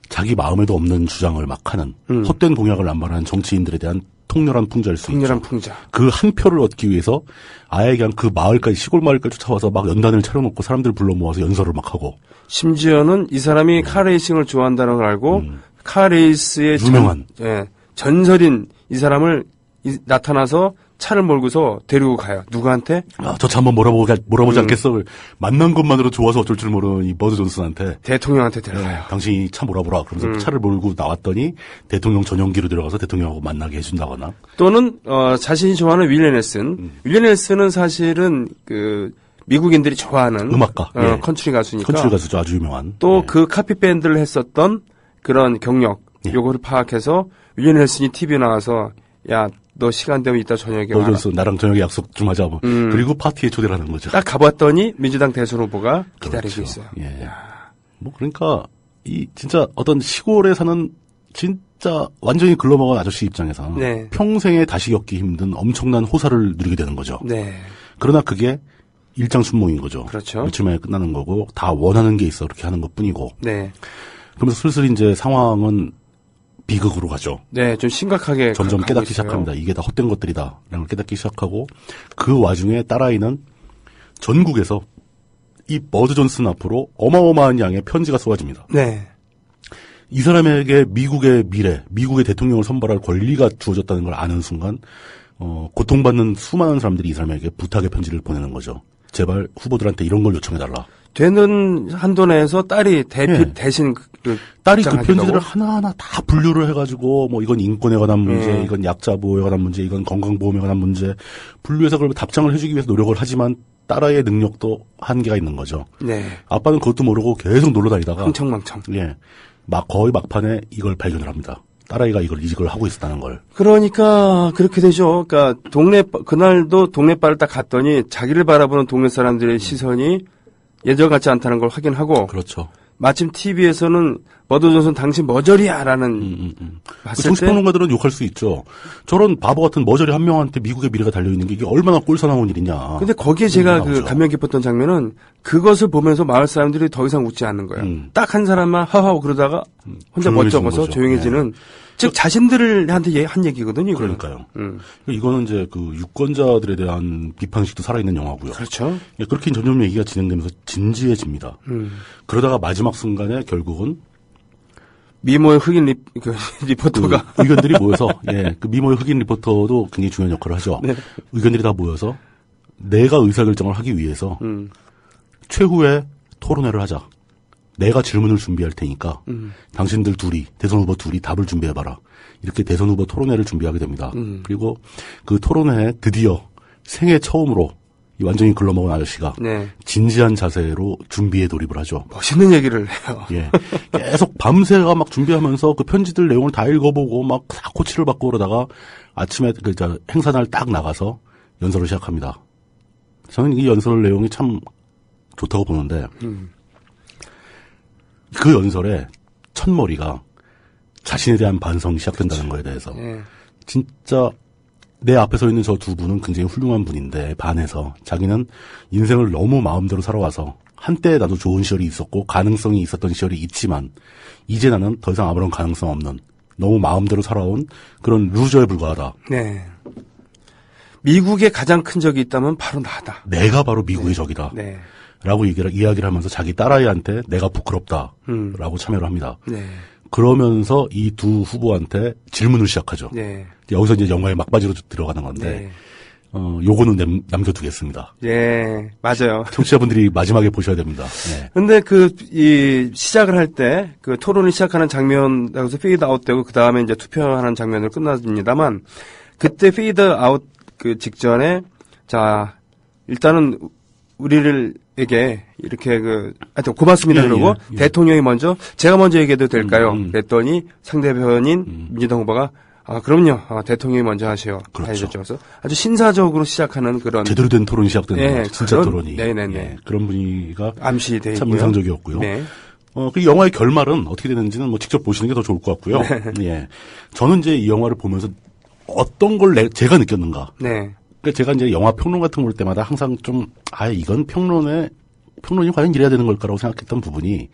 자기 마음에도 없는 주장을 막 하는 헛된 공약을 남발하는 정치인들에 대한 통렬한 풍자일 수 있죠. 통렬한 풍자. 그 한 표를 얻기 위해서 아예 그냥 그 마을까지 시골 마을까지 쫓아와서 막 연단을 차려놓고 사람들 불러 모아서 연설을 막 하고. 심지어는 이 사람이 카레이싱을 좋아한다는 걸 알고 카레이스의 유명한 전설인 이 사람을 나타나서 차를 몰고서 데리고 가요. 누구한테? 저 차 한번 몰아보지 않겠어. 만난 것만으로 좋아서 어쩔 줄 모르는 이 버드 존슨한테. 대통령한테 데려가요. 당신이 차 몰아보라. 그러면서 차를 몰고 나왔더니 대통령 전용기로 들어가서 대통령하고 만나게 해준다거나. 또는 자신이 좋아하는 윌리엄 넬슨. 윌리엄 넬슨은 사실은 미국인들이 좋아하는 음악가. 컨트리 가수니까. 컨트리 가수죠. 아주 유명한. 또 그 카피 밴드를 했었던 그런 경력. 요거를 파악해서 윌리엄 넬슨이 TV에 나와서 야, 너 시간 되면 이따 저녁에 와라. 나랑 저녁에 약속 좀 하자. 그리고 파티에 초대를 하는 거죠. 딱 가봤더니 민주당 대선 후보가 기다리고 그렇죠. 있어요. 예. 그러니까 진짜 어떤 시골에 사는 진짜 완전히 글러먹은 아저씨 입장에서 평생에 다시 겪기 힘든 엄청난 호사를 누리게 되는 거죠. 네. 그러나 그게 일장춘몽인 거죠. 그렇죠. 며칠 만에 끝나는 거고 다 원하는 게 있어 그렇게 하는 것뿐이고. 네. 그러면서 슬슬 이제 상황은 비극으로 가죠. 네, 좀 심각하게 점점 깨닫기 시작합니다. 이게 다 헛된 것들이다. 라는 걸 깨닫기 시작하고 그 와중에 딸아이는 전국에서 이 버드 존슨 앞으로 어마어마한 양의 편지가 쏘아집니다. 네. 이 사람에게 미국의 미래, 미국의 대통령을 선발할 권리가 주어졌다는 걸 아는 순간 고통받는 수많은 사람들이 이 사람에게 부탁의 편지를 보내는 거죠. 제발 후보들한테 이런 걸 요청해달라. 되는 한도 내에서 딸이 대신 딸이 그 편지들을 하나하나 다 분류를 해가지고 이건 인권에 관한 문제, 이건 약자 보호에 관한 문제, 이건 건강보험에 관한 문제 분류해서 그걸 답장을 해주기 위해서 노력을 하지만 딸아이의 능력도 한계가 있는 거죠. 네. 아빠는 그것도 모르고 계속 놀러 다니다가 흥청망청. 거의 막판에 이걸 발견을 합니다. 딸아이가 이걸 하고 있었다는 걸. 그러니까 그렇게 되죠. 그러니까 그날도 동네바를 딱 갔더니 자기를 바라보는 동네 사람들의 시선이 예전 같지 않다는 걸 확인하고. 그렇죠. 마침 TV에서는 버드 존슨 당신 머저리야라는 정치평론가들은 욕할 수 있죠. 저런 바보 같은 머저리 한 명한테 미국의 미래가 달려있는 게 이게 얼마나 꼴사나운 일이냐. 근데 거기에 제가 감명 깊었던 장면은 그것을 보면서 마을 사람들이 더 이상 웃지 않는 거예요. 딱 한 사람만 하하고 그러다가 혼자 멋쩍어서 조용해지는. 즉 자신들한테 한 얘기거든요. 이거는. 그러니까요. 이거는 이제 그 유권자들에 대한 비판식도 살아있는 영화고요. 그렇죠. 그렇게 점점 얘기가 진행되면서 진지해집니다. 그러다가 마지막 순간에 결국은 미모의 흑인 리포터가 의견들이 모여서 그 미모의 흑인 리포터도 굉장히 중요한 역할을 하죠. 네. 의견들이 다 모여서 내가 의사결정을 하기 위해서 최후의 토론회를 하자. 내가 질문을 준비할 테니까 당신들 대선 후보 둘이 답을 준비해봐라. 이렇게 대선 후보 토론회를 준비하게 됩니다. 그리고 그 토론회에 드디어 생애 처음으로 이 완전히 글러먹은 아저씨가 진지한 자세로 준비에 돌입을 하죠. 멋있는 얘기를 해요. 계속 밤새가 막 준비하면서 그 편지들 내용을 다 읽어보고 막 다 코치를 받고 그러다가 아침에 행사날 딱 나가서 연설을 시작합니다. 저는 이 연설 내용이 참 좋다고 보는데 그 연설의 첫머리가 자신에 대한 반성이 시작된다는 거에 대해서 진짜 내 앞에 서 있는 저 두 분은 굉장히 훌륭한 분인데 반해서 자기는 인생을 너무 마음대로 살아와서 한때 나도 좋은 시절이 있었고 가능성이 있었던 시절이 있지만 이제 나는 더 이상 아무런 가능성 없는 너무 마음대로 살아온 그런 루저에 불과하다. 네. 미국에 가장 큰 적이 있다면 바로 나다. 내가 바로 미국의 적이다. 네. 라고 이야기를 하면서 자기 딸아이한테 내가 부끄럽다라고 참여를 합니다. 네. 그러면서 이 두 후보한테 질문을 시작하죠. 네. 여기서 이제 영화의 막바지로 들어가는 건데, 요거는 남겨두겠습니다. 예, 맞아요. 청취자분들이 마지막에 보셔야 됩니다. 네. 근데 시작을 할 때, 토론을 시작하는 장면, 여기서 페이드 아웃 되고, 그 다음에 이제 투표하는 장면으로 끝납니다만, 그때 페이드 아웃 직전에, 자, 일단은, 우리에게 이렇게 하여튼 고맙습니다. 그러고 대통령이 먼저 제가 먼저 얘기해도 될까요? 그랬더니 상대편인 민주당 후보가 그럼요. 대통령이 먼저 하세요. 그렇죠. 그래서 아주 신사적으로 시작하는 그런 제대로 된 토론이 시작되는 진짜 토론이. 네네네. 예, 그런 분위기가 암시되고요. 참 인상적이었고요. 네. 그 영화의 결말은 어떻게 되는지는 직접 보시는 게 더 좋을 것 같고요. 네. 예. 저는 이제 이 영화를 보면서 어떤 걸 제가 느꼈는가. 네. 그러니까 제가 이제 영화 평론 같은 걸 볼 때마다 항상 좀, 이건 평론이 과연 이래야 되는 걸까라고 생각했던 부분이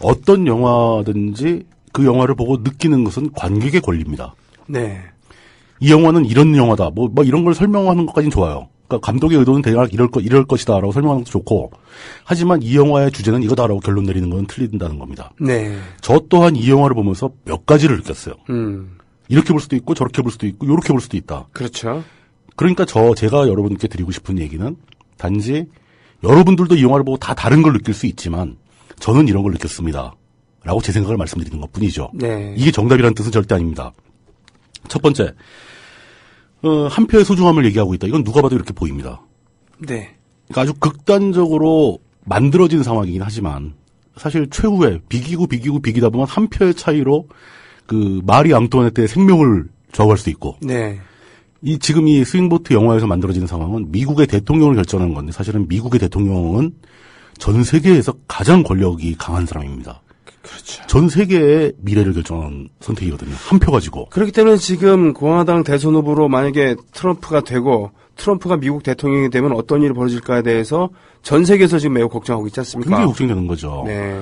어떤 영화든지 그 영화를 보고 느끼는 것은 관객의 권리입니다. 네. 이 영화는 이런 영화다. 뭐 이런 걸 설명하는 것까지는 좋아요. 그러니까 감독의 의도는 대략 이럴 것이다라고 설명하는 것도 좋고, 하지만 이 영화의 주제는 이거다라고 결론 내리는 건 틀린다는 겁니다. 네. 저 또한 이 영화를 보면서 몇 가지를 느꼈어요. 이렇게 볼 수도 있고 저렇게 볼 수도 있고 요렇게 볼 수도 있다. 그렇죠. 그러니까 제가 여러분께 드리고 싶은 얘기는 단지 여러분들도 이 영화를 보고 다 다른 걸 느낄 수 있지만 저는 이런 걸 느꼈습니다. 라고 제 생각을 말씀드리는 것 뿐이죠. 네. 이게 정답이라는 뜻은 절대 아닙니다. 첫 번째, 한 표의 소중함을 얘기하고 있다. 이건 누가 봐도 이렇게 보입니다. 네. 그러니까 아주 극단적으로 만들어진 상황이긴 하지만 사실 최후에 비기다 보면 한 표의 차이로 마리 앙뚜아네트의 생명을 좌우할 수도 있고. 네. 지금 이 스윙보트 영화에서 만들어지는 상황은 미국의 대통령을 결정하는 건데 사실은 미국의 대통령은 전 세계에서 가장 권력이 강한 사람입니다. 그렇죠. 전 세계의 미래를 결정하는 선택이거든요. 한 표 가지고. 그렇기 때문에 지금 공화당 대선 후보로 만약에 트럼프가 되고 트럼프가 미국 대통령이 되면 어떤 일이 벌어질까에 대해서 전 세계에서 지금 매우 걱정하고 있지 않습니까? 굉장히 걱정되는 거죠. 네.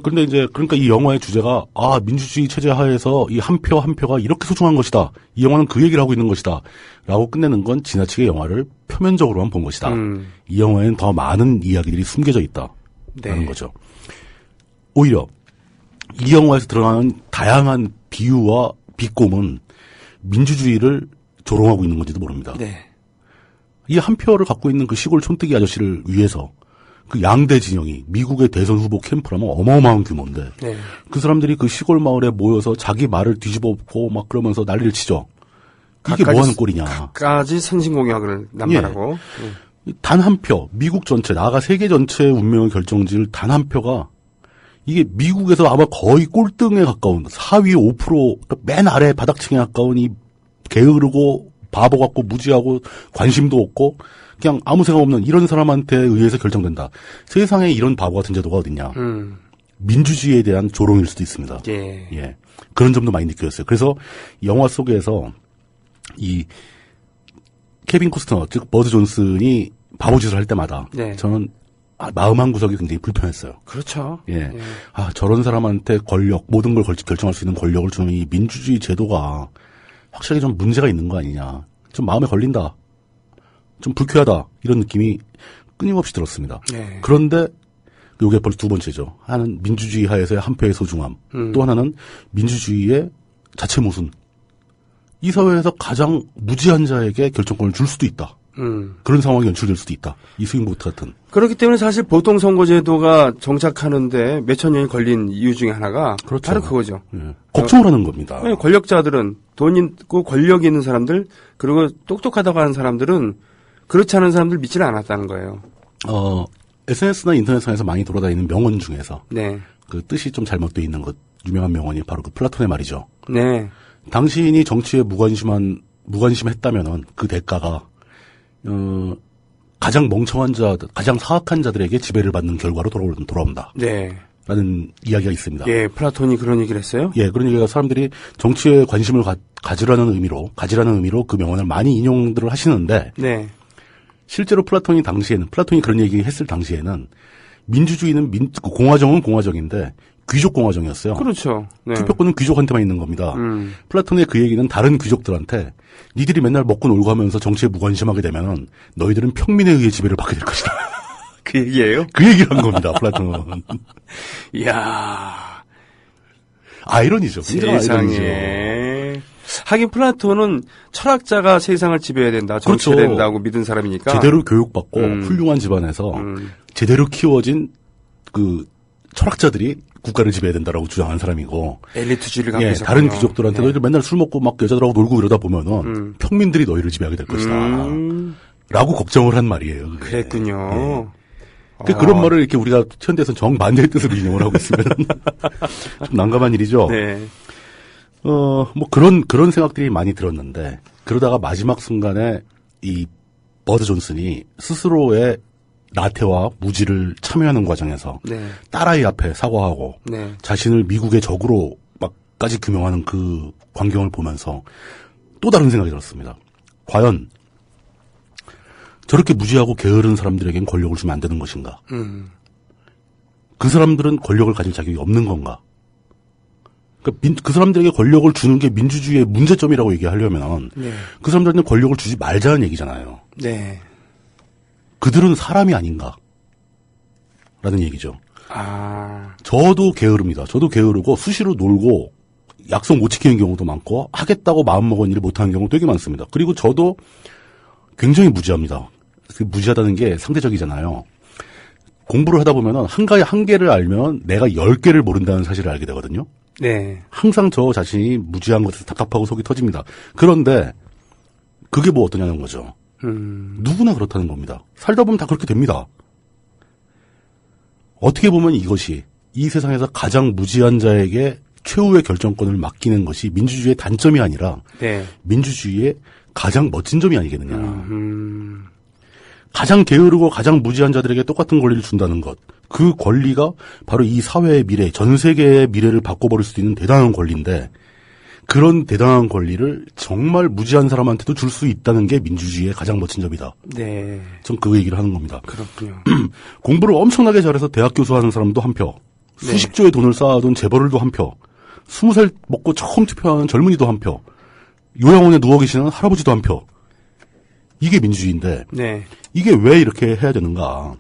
그런데 그러니까 이 영화의 주제가, 민주주의 체제 하에서 이 한 표 한 표가 이렇게 소중한 것이다. 이 영화는 그 얘기를 하고 있는 것이다. 라고 끝내는 건 지나치게 영화를 표면적으로만 본 것이다. 이 영화에는 더 많은 이야기들이 숨겨져 있다. 라는 거죠. 오히려 이 영화에서 드러나는 다양한 비유와 비꼼은 민주주의를 조롱하고 있는 건지도 모릅니다. 네. 이 한 표를 갖고 있는 그 시골 촌뜨기 아저씨를 위해서 그 양대 진영이 미국의 대선 후보 캠프라면 어마어마한 규모인데 네. 그 사람들이 그 시골 마을에 모여서 자기 말을 뒤집어 엎고 막 그러면서 난리를 치죠. 이게 뭐 하는 꼴이냐. 각가지 선진공약을 남발하고. 예. 단 한 표, 미국 전체, 나아가 세계 전체의 운명을 결정지을 단 한 표가 이게 미국에서 아마 거의 꼴등에 가까운 4위 5%, 그러니까 맨 아래 바닥층에 가까운 이 게으르고 바보 같고 무지하고 관심도 없고 그냥 아무 생각 없는 이런 사람한테 의해서 결정된다. 세상에 이런 바보 같은 제도가 어딨냐. 민주주의에 대한 조롱일 수도 있습니다. 예. 예. 그런 점도 많이 느껴졌어요. 그래서 영화 속에서 이 케빈 코스트너, 즉 버드 존슨이 바보짓을 할 때마다 네. 저는 마음 한 구석이 굉장히 불편했어요. 그렇죠. 예. 예. 저런 사람한테 모든 걸 결정할 수 있는 권력을 주는 이 민주주의 제도가 확실히 좀 문제가 있는 거 아니냐. 좀 마음에 걸린다. 좀 불쾌하다. 이런 느낌이 끊임없이 들었습니다. 네. 그런데 요게 벌써 두 번째죠. 하나는 민주주의 하에서의 한 표의 소중함. 또 하나는 민주주의의 자체 모순. 이 사회에서 가장 무지한 자에게 결정권을 줄 수도 있다. 그런 상황이 연출될 수도 있다. 이 스윙보트 같은. 그렇기 때문에 사실 보통 선거제도가 정착하는데 몇천 년이 걸린 이유 중에 하나가 그렇죠. 바로 그거죠. 예. 걱정을 하는 겁니다. 권력자들은 돈 있고 권력이 있는 사람들 그리고 똑똑하다고 하는 사람들은 그렇지 않은 사람들 믿지는 않았다는 거예요. SNS나 인터넷상에서 많이 돌아다니는 명언 중에서 네. 그 뜻이 좀 잘못되어 있는 것 유명한 명언이 바로 그 플라톤의 말이죠. 네. 당신이 정치에 무관심했다면은 그 대가가 가장 멍청한 가장 사악한 자들에게 지배를 받는 결과로 돌아온다. 네. 라는 이야기가 있습니다. 예, 플라톤이 그런 얘기를 했어요? 예, 그런 얘기가 사람들이 정치에 관심을 가지라는 의미로 그 명언을 많이 인용들을 하시는데. 네. 실제로 플라톤이 그런 얘기 했을 당시에는 민주주의는 공화정은 공화정인데 귀족 공화정이었어요. 그렇죠. 네. 투표권은 귀족한테만 있는 겁니다. 플라톤의 그 얘기는 다른 귀족들한테 니들이 맨날 먹고 놀고 하면서 정치에 무관심하게 되면은 너희들은 평민에 의해 지배를 받게 될 것이다. 그 얘기예요? 그 얘기를 한 겁니다. 플라톤은. 이야. 아이러니죠. 세상에. 하긴 플라톤은 철학자가 세상을 지배해야 된다, 정치해야 그렇죠. 된다고 믿은 사람이니까. 제대로 교육받고 훌륭한 집안에서 제대로 키워진 그 철학자들이 국가를 지배해야 된다라고 주장한 사람이고. 엘리트주의를 갖고 있었군요. 다른 귀족들한테 너희들 맨날 술 먹고 막 여자들하고 놀고 이러다 보면은 평민들이 너희를 지배하게 될 것이다. 라고 걱정을 한 말이에요. 그게. 그랬군요. 그런 말을 이렇게 우리가 현대에서 정반대의 뜻으로 인용을 하고 있으면 좀 난감한 일이죠. 네. 뭐 그런 생각들이 많이 들었는데 그러다가 마지막 순간에 이 버드 존슨이 스스로의 나태와 무지를 참여하는 과정에서 네. 딸아이 앞에 사과하고 네. 자신을 미국의 적으로 막까지 규명하는 그 광경을 보면서 또 다른 생각이 들었습니다. 과연 저렇게 무지하고 게으른 사람들에겐 권력을 주면 안 되는 것인가? 그 사람들은 권력을 가질 자격이 없는 건가? 그러니까 그 사람들에게 권력을 주는 게 민주주의의 문제점이라고 얘기하려면 네. 그 사람들한테 권력을 주지 말자는 얘기잖아요. 네. 그들은 사람이 아닌가? 라는 얘기죠. 아. 저도 게으릅니다. 저도 게으르고 수시로 놀고 약속 못 지키는 경우도 많고 하겠다고 마음먹은 일을 못하는 경우 되게 많습니다. 그리고 저도 굉장히 무지합니다. 무지하다는 게 상대적이잖아요. 공부를 하다 보면은 한 개를 알면 내가 10개를 모른다는 사실을 알게 되거든요. 네. 항상 저 자신이 무지한 것에서 답답하고 속이 터집니다. 그런데 그게 뭐 어떠냐는 거죠. 누구나 그렇다는 겁니다. 살다 보면 다 그렇게 됩니다. 어떻게 보면 이것이 이 세상에서 가장 무지한 자에게 최후의 결정권을 맡기는 것이 민주주의의 단점이 아니라 네. 민주주의의 가장 멋진 점이 아니겠느냐. 가장 게으르고 가장 무지한 자들에게 똑같은 권리를 준다는 것. 그 권리가 바로 이 사회의 미래, 전 세계의 미래를 바꿔버릴 수 있는 대단한 권리인데 그런 대단한 권리를 정말 무지한 사람한테도 줄 수 있다는 게 민주주의의 가장 멋진 점이다. 네. 전 그 얘기를 하는 겁니다. 그렇군요. 공부를 엄청나게 잘해서 대학 교수하는 사람도 한 표. 수십 조의 돈을 쌓아둔 재벌도 한 표. 20살 먹고 처음 투표하는 젊은이도 한 표. 요양원에 누워 계시는 할아버지도 한 표. 이게 민주주의인데 네. 이게 왜 이렇게 해야 되는가.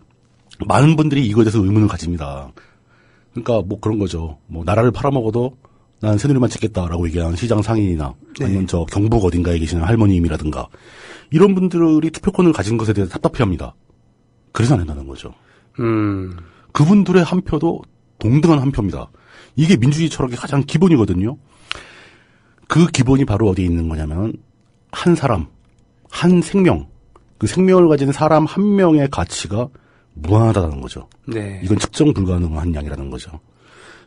많은 분들이 이거에 대해서 의문을 가집니다. 그러니까 뭐 그런 거죠. 뭐 나라를 팔아먹어도 난 새누리만 찍겠다라고 얘기하는 시장 상인이나 아니면 저 경북 어딘가에 계시는 할머님이라든가 이런 분들이 투표권을 가진 것에 대해서 답답해합니다. 그래서 안 된다는 거죠. 그분들의 한 표도 동등한 한 표입니다. 이게 민주주의 철학의 가장 기본이거든요. 그 기본이 바로 어디에 있는 거냐면 한 사람, 한 생명, 그 생명을 가진 사람 한 명의 가치가 무한하다는 거죠. 네. 이건 측정 불가능한 양이라는 거죠.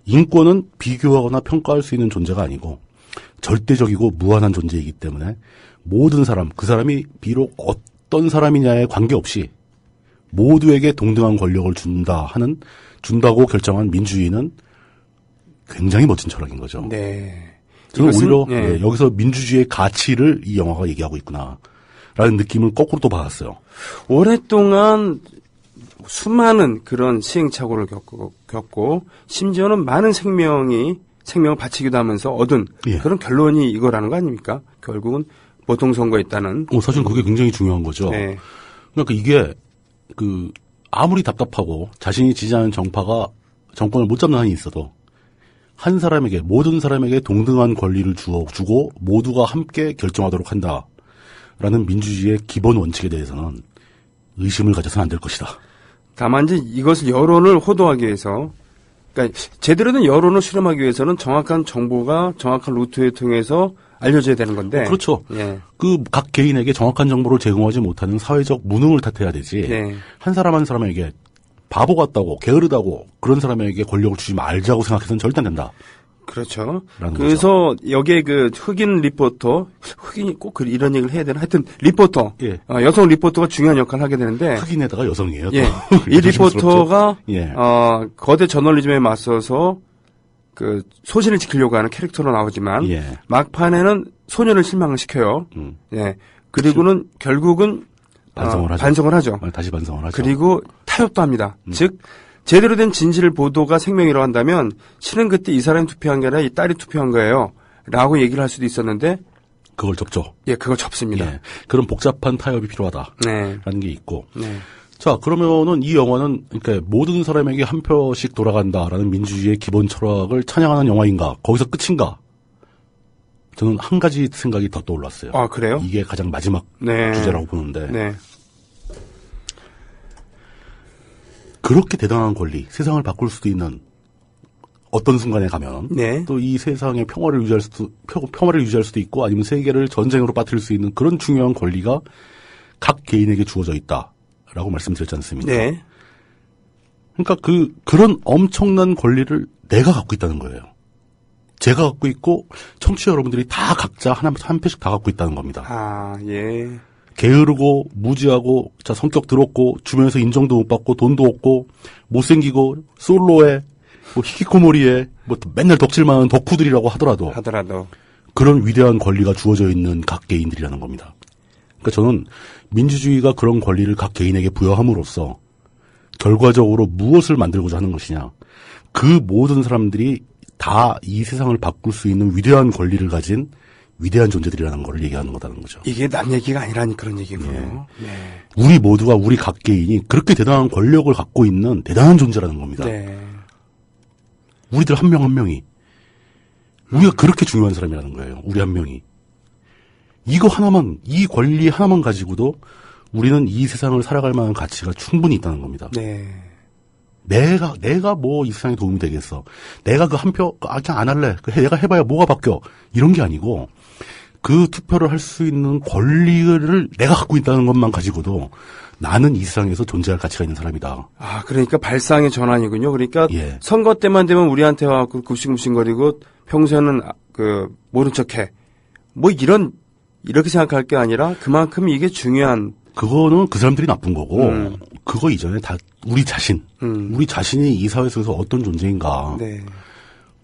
인권은 비교하거나 평가할 수 있는 존재가 아니고 절대적이고 무한한 존재이기 때문에 모든 사람, 그 사람이 비록 어떤 사람이냐에 관계없이 모두에게 동등한 권력을 준다고 결정한 민주주의는 굉장히 멋진 철학인 거죠. 네. 저는 오히려 여기서 민주주의의 가치를 이 영화가 얘기하고 있구나라는 느낌을 거꾸로 또 받았어요. 오랫동안 수많은 그런 시행착오를 겪고 심지어는 많은 생명을 바치기도 하면서 얻은 그런 결론이 이거라는 거 아닙니까? 결국은 보통선거에 있다는. 사실 그게 굉장히 중요한 거죠. 네. 그러니까 이게 아무리 답답하고 자신이 지지하는 정파가 정권을 못 잡는 한이 있어도 한 사람에게, 모든 사람에게 동등한 권리를 주고 모두가 함께 결정하도록 한다라는 민주주의의 기본 원칙에 대해서는 의심을 가져서는 안 될 것이다. 다만 이제 이것을 여론을 호도하기 위해서, 그러니까 제대로 된 여론을 수렴하기 위해서는 정확한 정보가 정확한 루트에 통해서 알려져야 되는 건데. 그렇죠. 예. 각 개인에게 정확한 정보를 제공하지 못하는 사회적 무능을 탓해야 되지. 네. 한 사람 한 사람에게 바보 같다고 게으르다고 그런 사람에게 권력을 주지 말자고 생각해서는 절대 안 된다. 그렇죠. 그래서 거죠. 여기에 흑인 리포터, 흑인이 꼭 이런 얘기를 해야 되나? 하여튼 리포터, 여성 리포터가 중요한 역할을 하게 되는데 흑인에다가 여성이에요. 예. 이 리포터가 거대 저널리즘에 맞서서 그 소신을 지키려고 하는 캐릭터로 나오지만 막판에는 소녀를 실망을 시켜요. 예. 그리고는 결국은 반성을 하죠. 다시 반성을 하죠. 그리고 타협도 합니다. 즉 제대로 된 진실 보도가 생명이라고 한다면 실은 그때 이 사람이 투표한 게 아니라 이 딸이 투표한 거예요. 라고 얘기를 할 수도 있었는데 그걸 접죠. 예, 그걸 접습니다. 그런 복잡한 타협이 필요하다. 네. 라는 게 있고 자, 그러면은 이 영화는 그러니까 모든 사람에게 한 표씩 돌아간다라는 민주주의의 기본 철학을 찬양하는 영화인가? 거기서 끝인가? 저는 한 가지 생각이 더 떠올랐어요. 아, 그래요? 이게 가장 마지막 주제라고 보는데. 그렇게 대단한 권리, 세상을 바꿀 수도 있는 어떤 순간에 가면 또 이 세상의 평화를 유지할 수도 있고 아니면 세계를 전쟁으로 빠뜨릴 수 있는 그런 중요한 권리가 각 개인에게 주어져 있다라고 말씀드렸지 않습니까? 네. 그러니까 그런 엄청난 권리를 내가 갖고 있다는 거예요. 제가 갖고 있고 청취자 여러분들이 다 각자 한 표씩 다 갖고 있다는 겁니다. 아, 예. 게으르고 무지하고 자 성격 더럽고 주변에서 인정도 못 받고 돈도 없고 못생기고 솔로에 뭐 히키코모리에 뭐 맨날 덕질만 하는 덕후들이라고 하더라도 그런 위대한 권리가 주어져 있는 각 개인들이라는 겁니다. 그러니까 저는 민주주의가 그런 권리를 각 개인에게 부여함으로써 결과적으로 무엇을 만들고자 하는 것이냐. 그 모든 사람들이 다 이 세상을 바꿀 수 있는 위대한 권리를 가진 위대한 존재들이라는 걸 얘기하는 거다는 거죠. 이게 남 얘기가 아니라니 그런 얘기군요. 네. 우리 모두가 우리 각 개인이 그렇게 대단한 권력을 갖고 있는 대단한 존재라는 겁니다. 네. 우리들 한 명 한 명이 우리가 그렇게 중요한 사람이라는 거예요. 우리 한 명이. 이거 하나만, 이 권리 하나만 가지고도 우리는 이 세상을 살아갈 만한 가치가 충분히 있다는 겁니다. 네. 내가 뭐 이 세상에 도움이 되겠어. 내가 그 한 표, 그냥 안 할래. 내가 해봐야 뭐가 바뀌어. 이런 게 아니고, 그 투표를 할 수 있는 권리를 내가 갖고 있다는 것만 가지고도 나는 이 세상에서 존재할 가치가 있는 사람이다. 아, 그러니까 발상의 전환이군요. 그러니까 선거 때만 되면 우리한테 와서 굽신굽신거리고 평소에는 모른 척해. 뭐 이렇게 생각할 게 아니라 그만큼 이게 중요한. 그거는 그 사람들이 나쁜 거고 그거 이전에 다 우리 자신이 이 사회 속에서 어떤 존재인가. 네.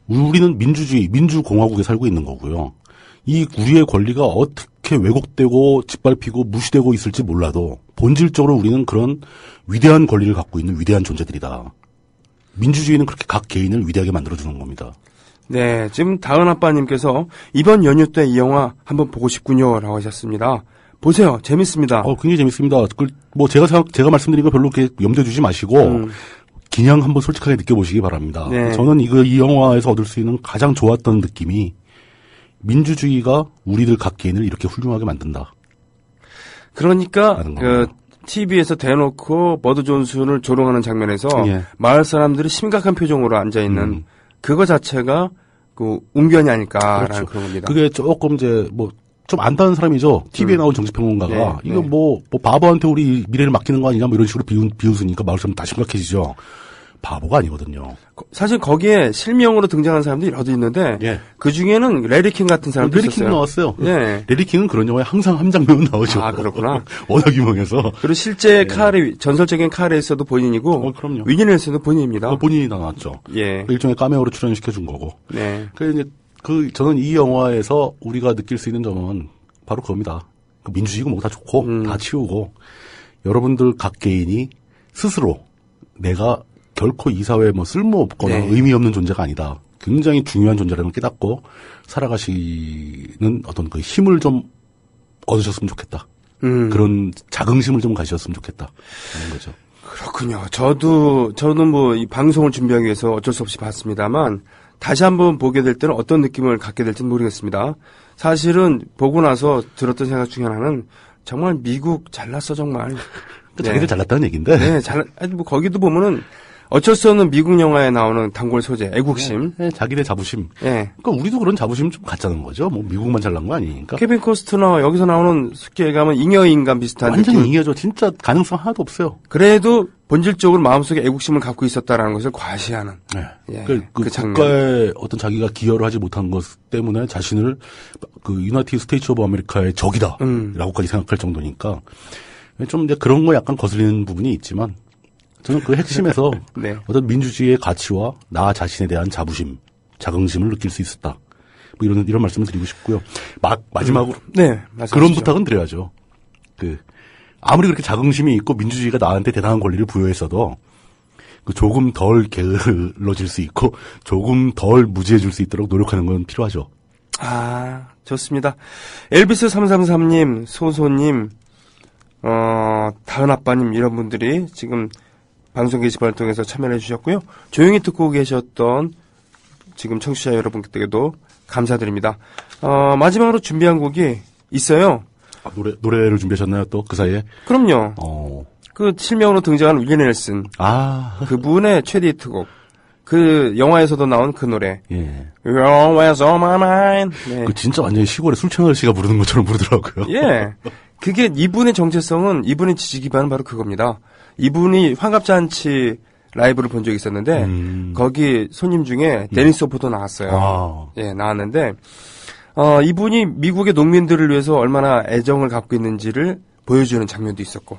우리는 민주공화국에 살고 있는 거고요. 우리의 권리가 어떻게 왜곡되고 짓밟히고 무시되고 있을지 몰라도 본질적으로 우리는 그런 위대한 권리를 갖고 있는 위대한 존재들이다. 민주주의는 그렇게 각 개인을 위대하게 만들어주는 겁니다. 네, 지금 다은 아빠님께서 이번 연휴 때 이 영화 한번 보고 싶군요라고 하셨습니다. 보세요, 재밌습니다. 굉장히 재밌습니다. 뭐 제가 말씀드린 거 별로 그렇게 염두에 두지 마시고 그냥 한번 솔직하게 느껴보시기 바랍니다. 네. 저는 이 영화에서 얻을 수 있는 가장 좋았던 느낌이 민주주의가 우리들 각 개인을 이렇게 훌륭하게 만든다. 그러니까 TV에서 대놓고 버드 존슨을 조롱하는 장면에서 마을 사람들이 심각한 표정으로 앉아 있는 그거 자체가 웅변이 아닐까라는 그렇죠. 그런 겁니다. 그게 조금 이제 좀 안다는 사람이죠. TV에 나온 정치평론가가 이거 뭐 바보한테 우리 미래를 맡기는 거 아니냐 뭐 이런 식으로 비웃으니까 마을 사람 다 심각해지죠. 바보가 아니거든요. 사실 거기에 실명으로 등장하는 사람들이 여러 있는데 그 중에는 레리킹 같은 사람도 있었어요. 레리킹 나왔어요. 네. 레리킹은 그런 영화에 항상 함장면은 나오죠. 아, 그렇구나. 워낙 유명해서. 그리고 실제 전설적인 카레에서도 본인이고 그럼요. 위니엘스도 본인입니다. 본인이 나왔죠. 일종의 카메오로 출연시켜준 거고. 네. 그래서 이제 저는 이 영화에서 우리가 느낄 수 있는 점은 바로 그겁니다. 민주주의고 뭐 다 좋고 다 치우고 여러분들 각 개인이 스스로 내가 결코 이 사회에 쓸모없거나 의미 없는 존재가 아니다. 굉장히 중요한 존재라는 걸 깨닫고 살아가시는 어떤 그 힘을 좀 얻으셨으면 좋겠다. 그런 자긍심을 좀 가지셨으면 좋겠다. 그런 거죠. 그렇군요. 저는 뭐 이 방송을 준비하기 위해서 어쩔 수 없이 봤습니다만 다시 한번 보게 될 때는 어떤 느낌을 갖게 될지는 모르겠습니다. 사실은 보고 나서 들었던 생각 중에 하나는 정말 미국 잘났어 정말. 자기들 잘났다는 얘기인데. 네, 뭐 거기도 보면은 어쩔 수 없는 미국 영화에 나오는 단골 소재, 애국심. 자기네 자부심. 네. 그러니까 우리도 그런 자부심 좀 갖자는 거죠. 뭐 미국만 잘난 거 아니니까. 케빈 코스트너 여기서 나오는 쉽게 얘기하면 잉여인간 비슷한 완전히 느낌. 잉여죠. 진짜 가능성 하나도 없어요. 그래도 본질적으로 마음속에 애국심을 갖고 있었다라는 것을 과시하는. 그 국가에 어떤 자기가 기여를 하지 못한 것 때문에 자신을 유나이티드 스테이츠 오브 아메리카의 적이다. 라고까지 생각할 정도니까. 좀 이제 그런 거 약간 거슬리는 부분이 있지만 저는 그 핵심에서 어떤 민주주의의 가치와 나 자신에 대한 자부심, 자긍심을 느낄 수 있었다. 뭐 이런 말씀을 드리고 싶고요. 마지막으로 그런 부탁은 드려야죠. 아무리 그렇게 자긍심이 있고 민주주의가 나한테 대단한 권리를 부여했어도 조금 덜 게을러질 수 있고 조금 덜 무지해질 수 있도록 노력하는 건 필요하죠. 아, 좋습니다. 엘비스 333님, 소소님, 다은 아빠님 이런 분들이 지금 방송 게시판을 통해서 참여해 주셨고요. 조용히 듣고 계셨던 지금 청취자 여러분께도 감사드립니다. 마지막으로 준비한 곡이 있어요. 노래를 준비하셨나요, 또, 그 사이에? 그럼요. 그 실명으로 등장한 윌리 넬슨. 그분의 최대 히트곡. 그 영화에서도 나온 그 노래. 예. You're always on my mind. 네. 그 진짜 완전히 시골의 술창을 씨가 부르는 것처럼 부르더라고요. 예. 그게 이분의 정체성은 이분의 지지 기반은 바로 그겁니다. 이분이 환갑잔치 라이브를 본 적이 있었는데 거기 손님 중에 데니스 호퍼도 나왔어요. 예, 나왔는데 이분이 미국의 농민들을 위해서 얼마나 애정을 갖고 있는지를 보여주는 장면도 있었고.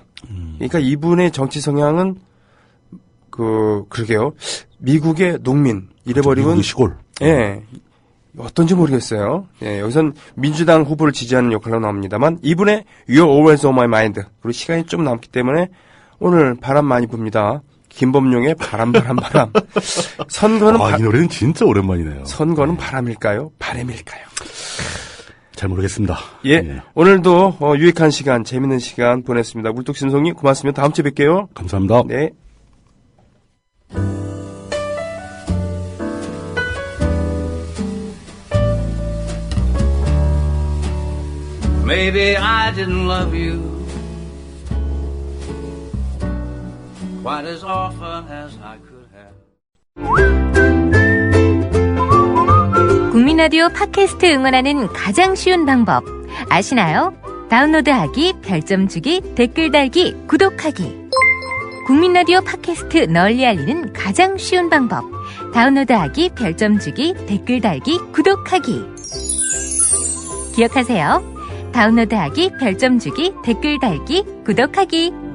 그러니까 이분의 정치 성향은 그러게요. 미국의 농민 이래버리면 미국의 시골. 예. 어떤지 모르겠어요. 예, 여기선 민주당 후보를 지지하는 역할로 나옵니다만 이분의 You're Always on My Mind. 그리고 시간이 좀 남기 때문에 오늘 바람 많이 붑니다. 김범용의 바람. 선거는 이 노래는 진짜 오랜만이네요. 선거는 바람일까요? 바람일까요? 잘 모르겠습니다. 예. 오늘도 유익한 시간, 재밌는 시간 보냈습니다. 물뚝심송이 고맙습니다. 다음 주에 뵐게요. 감사합니다. 네. Maybe I didn't love you quite as often as I could have. 국민 라디오 팟캐스트 응원하는 가장 쉬운 방법 아시나요? 다운로드하기, 별점 주기, 댓글 달기, 구독하기. 국민 라디오 팟캐스트 널리 알리는 가장 쉬운 방법. 다운로드하기, 별점 주기, 댓글 달기, 구독하기. 기억하세요. 다운로드하기, 별점 주기, 댓글 달기, 구독하기.